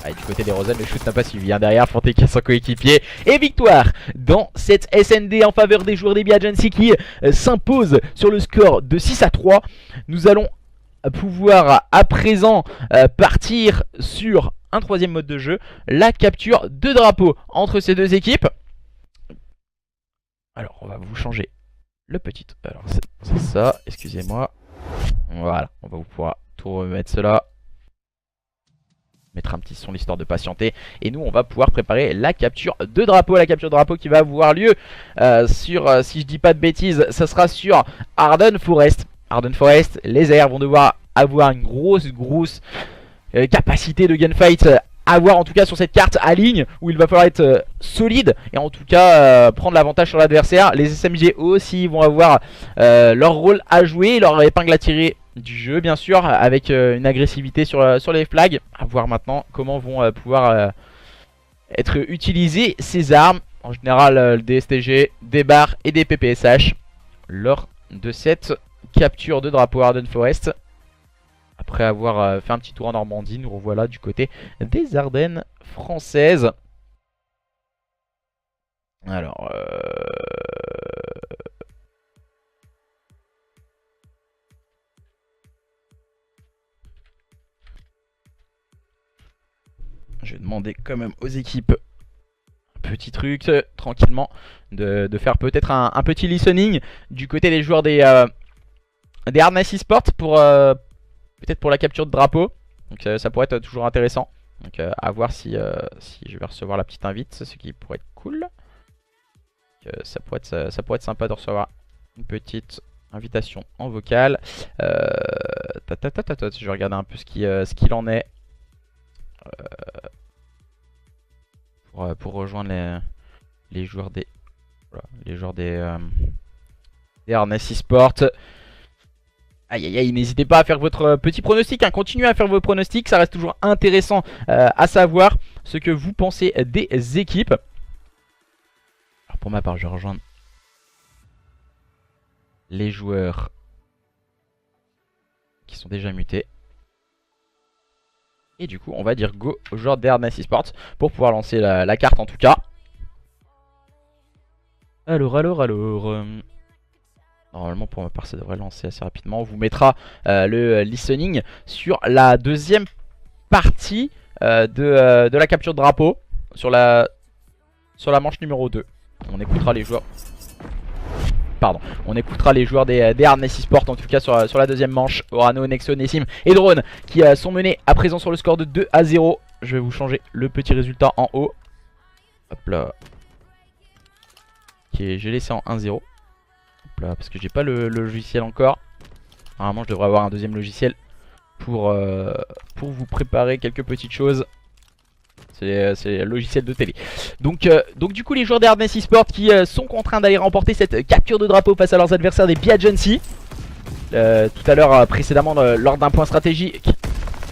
Ah, du côté des Rosen, le shoot n'a pas suivi. Derrière, pour TK son coéquipier. Et victoire dans cette SND en faveur des joueurs des Be Agency qui s'impose sur le score de 6-3. Nous allons pouvoir à présent partir sur un troisième mode de jeu, la capture de drapeau entre ces deux équipes. Alors on va vous changer le petit, alors c'est ça, excusez-moi. Voilà, on va vous pouvoir tout remettre cela, mettre un petit son l'histoire de patienter. Et nous on va pouvoir préparer la capture de drapeau. La capture de drapeau qui va avoir lieu sur, si je dis pas de bêtises, ça sera sur Arden Forest. Arden Forest, les airs vont devoir avoir une grosse capacité de gunfight à avoir en tout cas sur cette carte à ligne où il va falloir être solide et en tout cas prendre l'avantage sur l'adversaire. Les SMG aussi vont avoir leur rôle à jouer, leur épingle à tirer du jeu bien sûr, avec une agressivité sur les flags. À voir maintenant comment vont pouvoir être utilisées ces armes. En général des STG, des barres et des PPSH lors de cette capture de drapeau Arden Forest. Après avoir fait un petit tour en Normandie, nous revoilà du côté des Ardennes françaises. Alors je vais demander quand même aux équipes un petit truc tranquillement de faire peut-être un petit listening du côté des joueurs des Hardness Esports pour peut-être pour la capture de drapeau. Donc ça pourrait être toujours intéressant. Donc à voir si je vais recevoir la petite invite, ce qui pourrait être cool. Ça pourrait être sympa de recevoir une petite invitation en vocal. Je vais regarder un peu ce qu'il en est pour rejoindre les joueurs des Hardness Esports. Aïe aïe aïe, n'hésitez pas à faire votre petit pronostic, hein. Continuez à faire vos pronostics, ça reste toujours intéressant à savoir ce que vous pensez des équipes. Alors pour ma part, je vais rejoindre les joueurs qui sont déjà mutés. Et du coup, on va dire go aux joueurs d'Hardness Esports pour pouvoir lancer la carte en tout cas. Alors. Normalement pour ma part ça devrait lancer assez rapidement. On vous mettra le listening sur la deuxième partie de la capture de drapeau. Sur la manche numéro 2. On écoutera les joueurs. Pardon. On écoutera les joueurs des Hardness Esports en tout cas sur la deuxième manche. Orano, Nexo, Nessim et Drone qui sont menés à présent sur le score de 2-0. Je vais vous changer le petit résultat en haut. Hop là. J'ai laissé en 1-0. Là, parce que j'ai pas le logiciel encore. Normalement je devrais avoir un deuxième logiciel pour vous préparer quelques petites choses. C'est le logiciel de télé. Donc du coup les joueurs des Hardness Esports qui sont contraints d'aller remporter cette capture de drapeau face à leurs adversaires des Be Agency. Tout à l'heure précédemment lors d'un point stratégique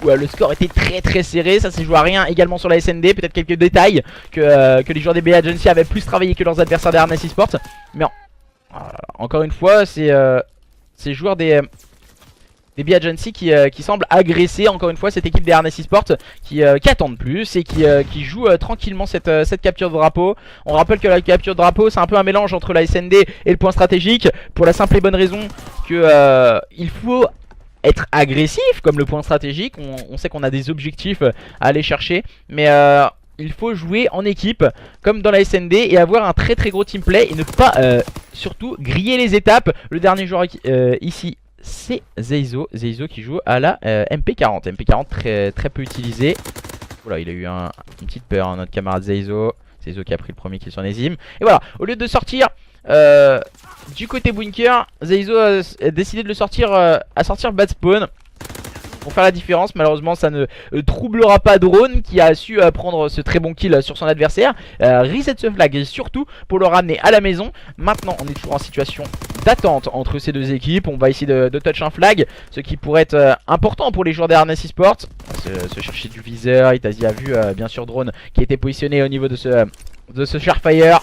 où le score était très serré, ça s'est joué à rien également sur la SND, peut-être quelques détails que les joueurs des Be Agency avaient plus travaillé que leurs adversaires des Hardness Esports. Mais encore une fois, c'est ces joueurs des Be Agency qui semblent agresser encore une fois cette équipe des Hardness Esports qui attendent plus et qui jouent tranquillement cette capture de drapeau. On rappelle que la capture de drapeau c'est un peu un mélange entre la SND et le point stratégique pour la simple et bonne raison que il faut être agressif comme le point stratégique. On sait qu'on a des objectifs à aller chercher, mais il faut jouer en équipe comme dans la SND et avoir un très gros teamplay et ne pas surtout griller les étapes. Le dernier joueur ici c'est Zeizo qui joue à la MP40. MP40 très peu utilisé. Voilà, il a eu une petite peur hein, notre camarade Zeizo qui a pris le premier kill sur Nessim. Et voilà, au lieu de sortir du côté bunker, Zeizo a décidé de le sortir à sortir bad spawn pour faire la différence. Malheureusement ça ne troublera pas Drone qui a su prendre ce très bon kill sur son adversaire, reset ce flag et surtout pour le ramener à la maison. Maintenant on est toujours en situation d'attente entre ces deux équipes. On va essayer de touch un flag, ce qui pourrait être important pour les joueurs des Harness Esports. Se chercher du viseur. Itazi a vu bien sûr Drone qui était positionné au niveau de ce Sharefire.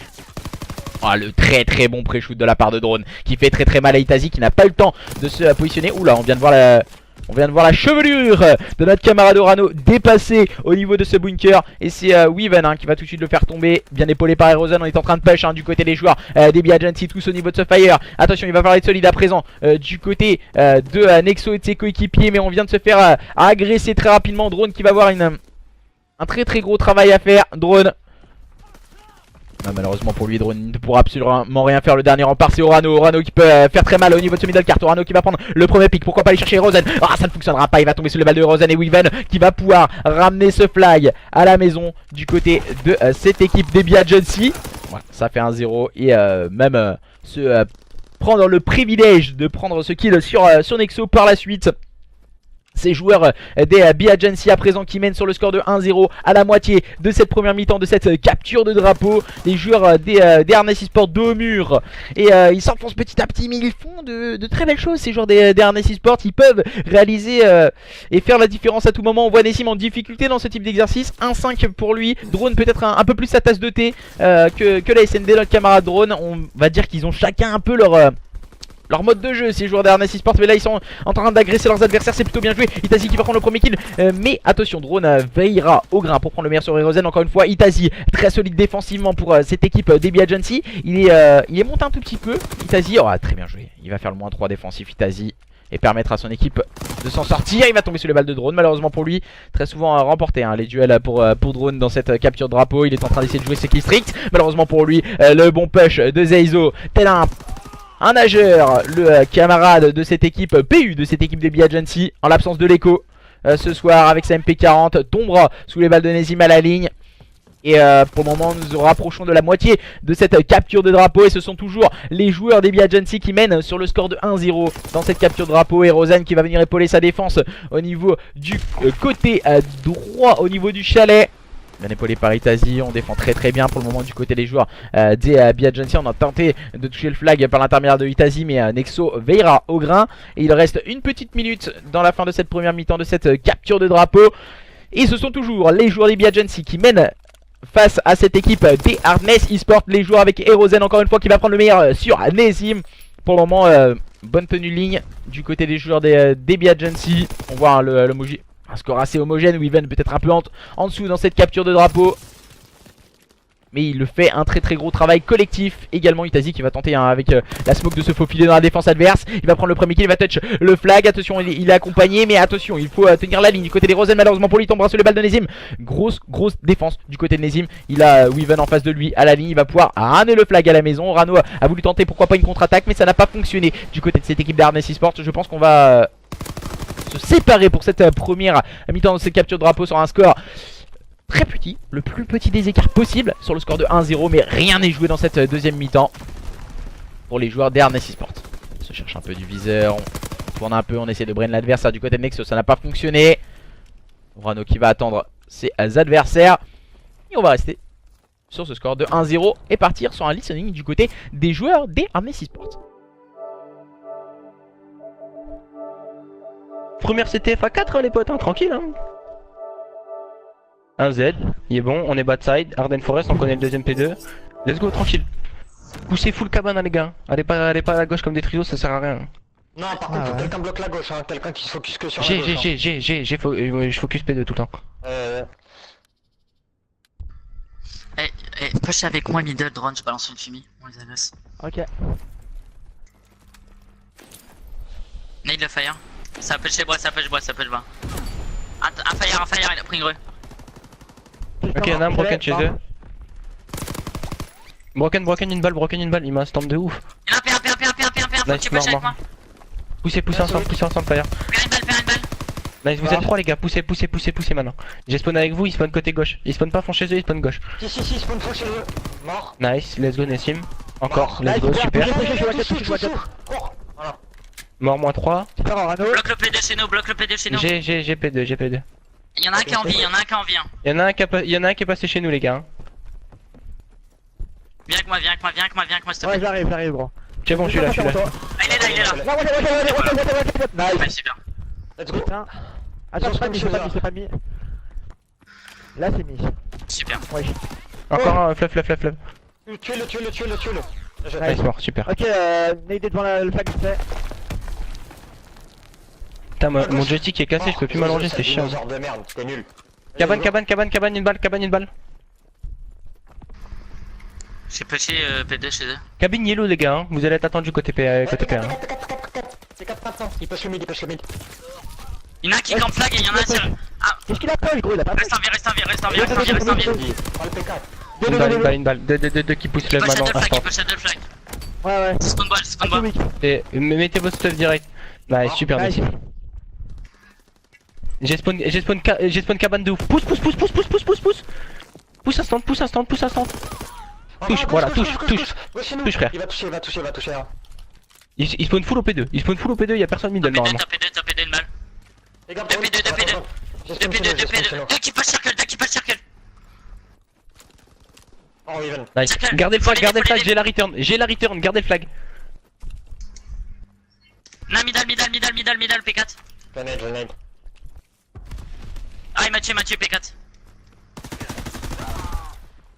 Oh, le très bon pré-shoot de la part de Drone qui fait très mal à Itazi, qui n'a pas eu le temps de se positionner. Oula, on vient de voir la chevelure de notre camarade Orano dépasser au niveau de ce bunker. Et c'est Weaven qui va tout de suite le faire tomber. Bien épaulé par Erozen. On est en train de push du côté des joueurs des Agency, tous au niveau de ce fire. Attention, il va falloir être solide à présent du côté de Nexo et de ses coéquipiers. Mais on vient de se faire agresser très rapidement. Drone qui va avoir un très gros travail à faire. Drone. Ah, malheureusement pour lui, Drone ne pourra absolument rien faire. Le dernier rempart, c'est Orano. Orano qui peut faire très mal au niveau de ce middle cart. Orano qui va prendre le premier pick. Pourquoi pas aller chercher Rosen? Ah, ça ne fonctionnera pas. Il va tomber sur le balle de Rosen et Weaven qui va pouvoir ramener ce flag à la maison du côté de cette équipe des Agency. Voilà, ça fait 1-0 et même prendre le privilège de prendre ce kill sur Nexo par la suite. Ces joueurs des Agency à présent qui mènent sur le score de 1-0 à la moitié de cette première mi-temps, de cette capture de drapeau. Les joueurs des Harness Esports dos au mur et ils s'enfoncent petit à petit, mais ils font de très belles choses. Ces joueurs des Harness Esports, ils peuvent réaliser et faire la différence à tout moment. On voit Nessim en difficulté dans ce type d'exercice. 1-5 pour lui. Drone peut-être un peu plus sa tasse de thé que la SND, notre camarade Drone. On va dire qu'ils ont chacun un peu leur mode de jeu, ces joueurs d'Harness Esports. Mais là ils sont en train d'agresser leurs adversaires, c'est plutôt bien joué. Itazi qui va prendre le premier kill, mais attention, Drone veillera au grain pour prendre le meilleur sur Erozen. Encore une fois, Itazi très solide défensivement pour cette équipe des Agency. Il est monté un tout petit peu. Itazi, oh, très bien joué. Il va faire le -3 défensif, Itazi, et permettre à son équipe de s'en sortir. Il va tomber sur les balles de Drone, malheureusement pour lui. Très souvent remporté les duels pour Drone dans cette capture de drapeau. Il est en train d'essayer de jouer ses kills stricts. Malheureusement pour lui, le bon push de Zeizo, tel un nageur, le camarade de cette équipe, PU de cette équipe des Agency, en l'absence de l'écho ce soir avec sa MP40, tombera sous les balles de Nessim à la ligne. Et pour le moment nous nous rapprochons de la moitié de cette capture de drapeau. Et ce sont toujours les joueurs des Agency qui mènent sur le score de 1-0 dans cette capture de drapeau. Et Rosen qui va venir épauler sa défense au niveau du côté droit, au niveau du chalet. Bien épaulé par Itazi, on défend très bien pour le moment du côté des joueurs des Agency. On a tenté de toucher le flag par l'intermédiaire de Itazi, mais Nexo veillera au grain. Et il reste une petite minute dans la fin de cette première mi-temps de cette capture de drapeau. Et ce sont toujours les joueurs des Agency qui mènent face à cette équipe des Harness Esports. Les joueurs avec Erozen encore une fois qui va prendre le meilleur sur Nessim. Pour le moment, bonne tenue de ligne du côté des joueurs des Agency. On voit le Moji. Un score assez homogène, Weaven peut-être un peu en dessous dans cette capture de drapeau. Mais il le fait un très gros travail collectif. Également Itazi qui va tenter avec la smoke de se faufiler dans la défense adverse. Il va prendre le premier kill, il va touch le flag. Attention, il est accompagné, mais attention, il faut tenir la ligne du côté des Rosen. Malheureusement pour lui, il tombera sur les balles de Nessim. Grosse défense du côté de Nessim. Il a Weaven en face de lui à la ligne. Il va pouvoir ramener le flag à la maison. Rano a voulu tenter pourquoi pas une contre-attaque, mais ça n'a pas fonctionné du côté de cette équipe d'Harness Esports. Je pense qu'on va se séparer pour cette première mi-temps de cette capture de drapeau sur un score très petit, le plus petit des écarts possible sur le score de 1-0, mais rien n'est joué dans cette deuxième mi-temps pour les joueurs d'Harness Esports. On se cherche un peu du viseur, on tourne un peu, on essaie de brain l'adversaire du côté de Nexo, ça n'a pas fonctionné. Rano qui va attendre ses adversaires et on va rester sur ce score de 1-0 et partir sur un listening du côté des joueurs des Harness Esports. Première CTF à 4 les potes, tranquille Un Z, il est bon, on est bad side, Arden Forest, on connaît le deuxième P2. Let's go, tranquille. Poussez full cabane les gars, allez pas à la gauche comme des trios, ça sert à rien. Non, par contre, faut quelqu'un bloque la gauche, quelqu'un qui se focus que sur la gauche. Je focus P2 tout le temps. Push avec moi middle drone, je balance une fumée, on les agresse. Ok. Nade le fire. Ça peut chez bois, ça peut bois. Un fire, il a pris une grue. Ok, y'en a un broken chez eux. Broken une balle, il m'a un stamp de ouf. Y'en a un, faut que tu pushes avec moi. Poussez ensemble, fire. Perds une balle. Nice, vous êtes 3 les gars, poussez maintenant. J'ai spawn avec vous, il spawn côté gauche. Il spawn pas fond chez eux, il spawn gauche. Si, spawn fond chez eux. Mort. Nice, let's go Nessim. Encore, let's go, super. Mort -3. Bloque le P2 chez nous, J'ai P2. Y'en a un qui est en vie, Y'en a un qui est passé chez nous les gars. Viens avec moi, s'il te plaît. Ouais, j'arrive, gros. C'est bon, je suis là, je suis là. Ah, il est là, il est là. Nice. Ouais, c'est bien. Let's go. Putain. Attends, c'est pas mis. Là, c'est mis. Super. Ouais. Encore un fluff. Tuez-le. Nice, mort, super. Ok, Nade devant le flag vite fait. Putain, mon joystick est cassé, je peux plus m'allonger, c'est chiant. Genre de merde, t'es nul. Cabane, une balle. J'ai petit P2 chez eux. Cabine yellow, les gars, hein. Vous allez être attendu côté P1. C'est 4 maintenant. Il push le mid. Il y en a un qui camp flag et il y en a un sur. Ah, Qu'est-ce qu'il a push, gros? Il a pas push. reste en vie. Prends le P4. Une balle. Deux qui poussent le Il maintenant. push à deux flag. Ouais. C'est spawn ball. Weak. Et mettez votre stuff direct. Nice, super Nice. nice. J'ai spawn cabane de ouf. Pousse. Pousse un stand. Touche, voilà, touche. Touche, frère. Il va toucher. Hein. Il spawn full au P2, y'a personne middle normalement. Top P2 une balle. Les gars, 2 qui passe circle. Oh, even. Nice. Gardez le flag, j'ai la return, gardez le flag. Non, middle, P4. Je nade. Ah, il m'a tué P4.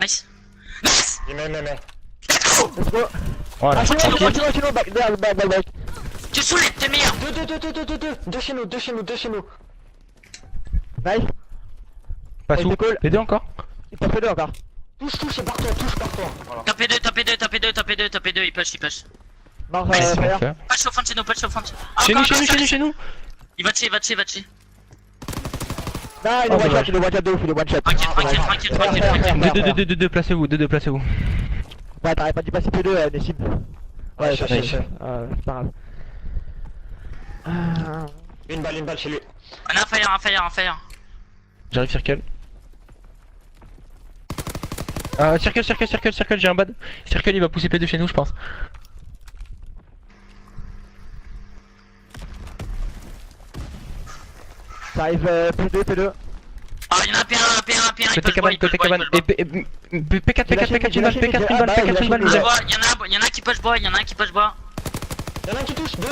Nice. Mais. Let's go. Voilà, Chino, tranquille. back. Tu saoules, t'es le meilleur. Deux chez nous. Nice. Pas Ouais, sous. c'est cool. P2 encore. Il t'a fait deux encore. Touche et barre-toi. Voilà. Top P2, il push. Mort, Nice. fire. Push au fond de Chez nous. Il va tuer. Non, il est one shot de ouf, il est one shot. Tranquille. Deux, placez-vous. Ouais, t'arrêtes pas d'y passer P2, Nessim. Ouais, je c'est sais. pas grave. Une balle chez lui. On a un fire. J'arrive circle. Circle, j'ai un bad. Circle, il va pousser P2 chez nous, je pense. Ça arrive P2. Ah, il y en a un P1, Côté cabane. P4, une balle. Il y en a un qui push bois. Y'en a un qui touche. Deux.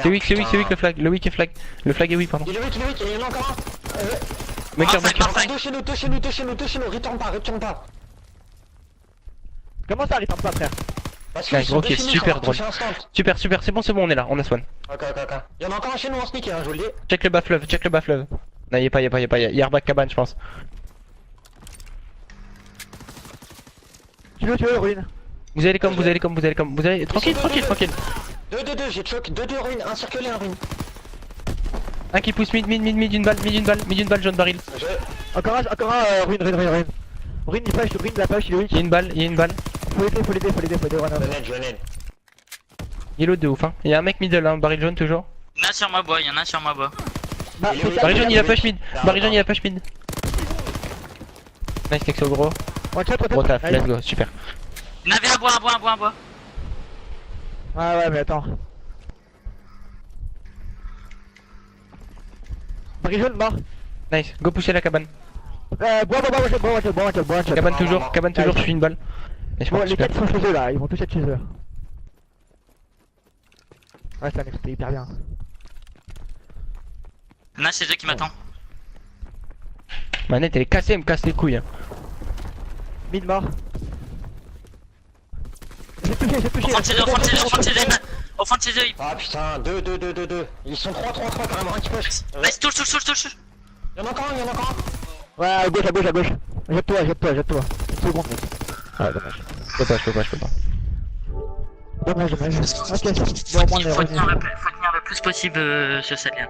C'est weak le flag. Le flag est weak, pardon. Il est weak, il y en a encore un. Mec, Deux chez nous. Retourne pas. Comment ça arrive pas, frère? Parce Nice, qu'ils sont ok, deux chez nous, super ça va drôle. toucher instant. Super, c'est bon, on est là, on a spawn. Ok. Il y en a encore un chez nous en sneak, hein, je vous le dis. Check le bas fleuve. Non, y'a pas, y'a airbag cabane, je pense. Tu veux, ruine. Vous allez comme. Tranquille. Deux, j'ai choc. Deux ruines, un circulé, un ruine. Un qui pousse mid, une balle, jaune baril. Encore un, ruine. Ruine, il push, ruine, la push, il est weak. Il y a une balle. Faut l'aider, run up. Je nade. Yellow de ouf, hein. Y'a un mec middle, hein, baril jaune toujours. Il y en a sur moi bois. Bah, Il est weak. Baril jaune, il a push mid. Nice, Kexo gros. One shot, Gros taf, let's go, super. Il y en avait un bois. Ouais, mais attends. Baril jaune, mort. Nice, go pousser la cabane. Bois, Cabane toujours, je suis une balle. Nice, Bon, les super. 4 sont chez eux là, ils vont tous être chez eux. Ouais, ça c'était hyper bien. Il y en a chez eux qui m'attend. Manette elle est cassée, elle me casse les couilles. Hein. Mid mort. J'ai touché. Au fond de chez eux, Ah putain, deux. Ils sont 3, carrément, un qui push. Nice, touche. Il y en a encore un. Ouais, à gauche. Jette-toi. Une seconde, mec. Ah, dommage. Je peux pas. Dommage. Ok, bon, au moins on est Faut revenu. tenir le plus possible ce set lien.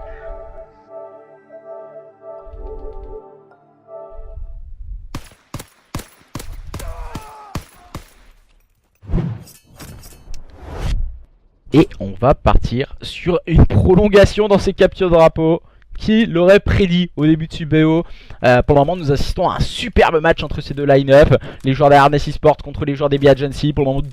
Et on va partir sur une prolongation dans ces captures de drapeau. Qui l'aurait prédit au début de Subéo. Pour le moment nous assistons à un superbe match entre ces deux line-up. Les joueurs des Hardness Esports contre les joueurs des Be Agency. Pour le moment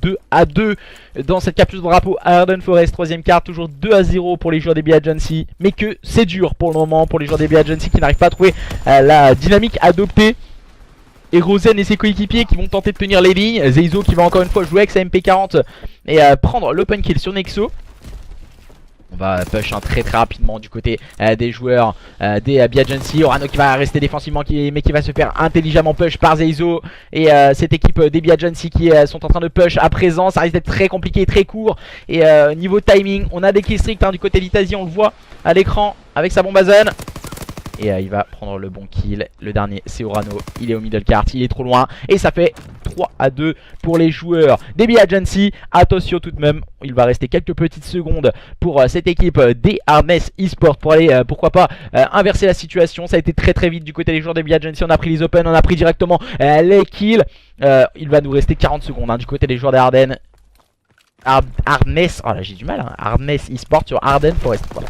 2-2 dans cette capture de drapeau Arden Forest. Troisième carte, toujours 2-0 pour les joueurs des Be Agency. Mais que c'est dur pour le moment pour les joueurs des Be Agency qui n'arrivent pas à trouver la dynamique adoptée Erozen et ses coéquipiers qui vont tenter de tenir les lignes. Zeizo qui va encore une fois jouer avec sa MP40 et prendre l'open kill sur Nexo. On va push très rapidement du côté des joueurs des BI-Agency. Orano qui va rester défensivement mais qui va se faire intelligemment push par Zeizo. Et cette équipe des BI-Agency qui sont en train de push à présent. Ça risque d'être très compliqué, très court. Et niveau timing, on a des kills stricts du côté d'Itasie. On le voit à l'écran avec sa bombe à zone. Et il va prendre le bon kill. Le dernier c'est Orano, il est au middle cart, il est trop loin. Et ça fait 3-2 pour les joueurs des BI-Agency. Attention tout de même, il va rester quelques petites secondes pour cette équipe des Hardness eSport pour aller pourquoi pas inverser la situation. Ça a été très vite du côté des joueurs des BI-Agency. On a pris les open, on a pris directement les kills. Il va nous rester 40 secondes du côté des joueurs des Ardennes. Hardness, oh là j'ai du mal Hardness eSport sur Arden Forest, voilà.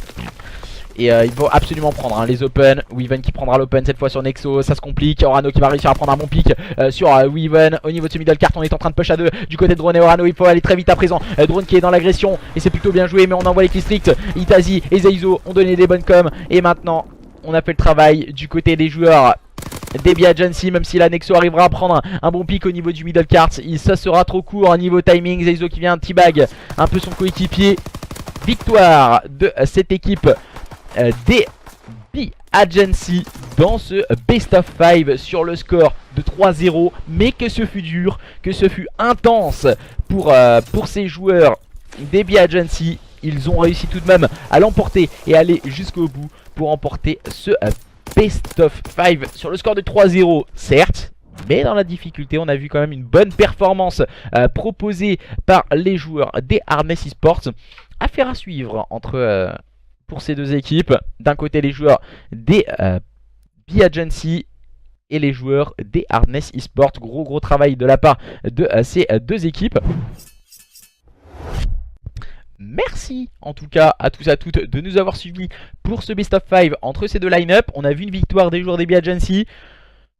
Et il faut absolument prendre les open. Weaven qui prendra l'open cette fois sur Nexo. Ça se complique. Orano qui va réussir à prendre un bon pick sur Weaven. Au niveau de ce middle cart, on est en train de push à 2 du côté de Drone et Orano. Il faut aller très vite à présent. Drone qui est dans l'agression. Et c'est plutôt bien joué. Mais on envoie les kills stricts. Itazi et Zeizo ont donné des bonnes coms. Et maintenant, on a fait le travail du côté des joueurs des BI-Agency. Même si la Nexo arrivera à prendre un bon pick au niveau du middle cart, ça sera trop court niveau timing. Zeizo qui vient teabag un peu son coéquipier. Victoire de cette équipe des BI-Agency dans ce best of 5 sur le score de 3-0. Mais que ce fut dur, que ce fut intense pour ces joueurs des BI-Agency. Ils ont réussi tout de même à l'emporter et aller jusqu'au bout pour emporter ce best of 5 sur le score de 3-0, certes. Mais dans la difficulté, on a vu quand même une bonne performance proposée par les joueurs des Hardness eSports. Affaire à suivre entre pour ces deux équipes. D'un côté les joueurs des BI-Agency et les joueurs des Hardness eSports. Gros travail de la part de ces deux équipes. Merci en tout cas à tous et à toutes de nous avoir suivis pour ce best of 5 entre ces deux line-up. On a vu une victoire des joueurs des BI-Agency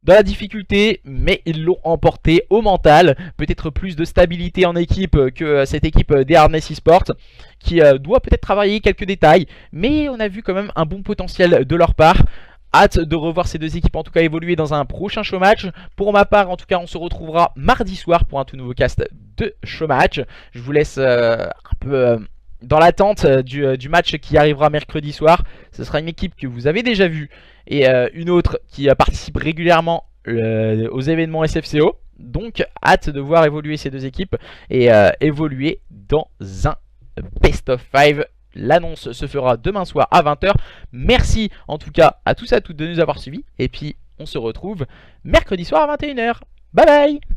dans la difficulté, mais ils l'ont emporté au mental. Peut-être plus de stabilité en équipe que cette équipe des Hardness eSports, qui doit peut-être travailler quelques détails, mais on a vu quand même un bon potentiel de leur part. Hâte de revoir ces deux équipes en tout cas évoluer dans un prochain showmatch. Pour ma part en tout cas, on se retrouvera mardi soir pour un tout nouveau cast de showmatch. Je vous laisse un peu dans l'attente du match qui arrivera mercredi soir. Ce sera une équipe que vous avez déjà vue et une autre qui participe régulièrement aux événements SFCO. Donc hâte de voir évoluer ces deux équipes et évoluer dans un best of 5. L'annonce se fera demain soir à 20 h. Merci en tout cas à tous et à toutes de nous avoir suivis. Et puis on se retrouve mercredi soir à 21 h. Bye bye.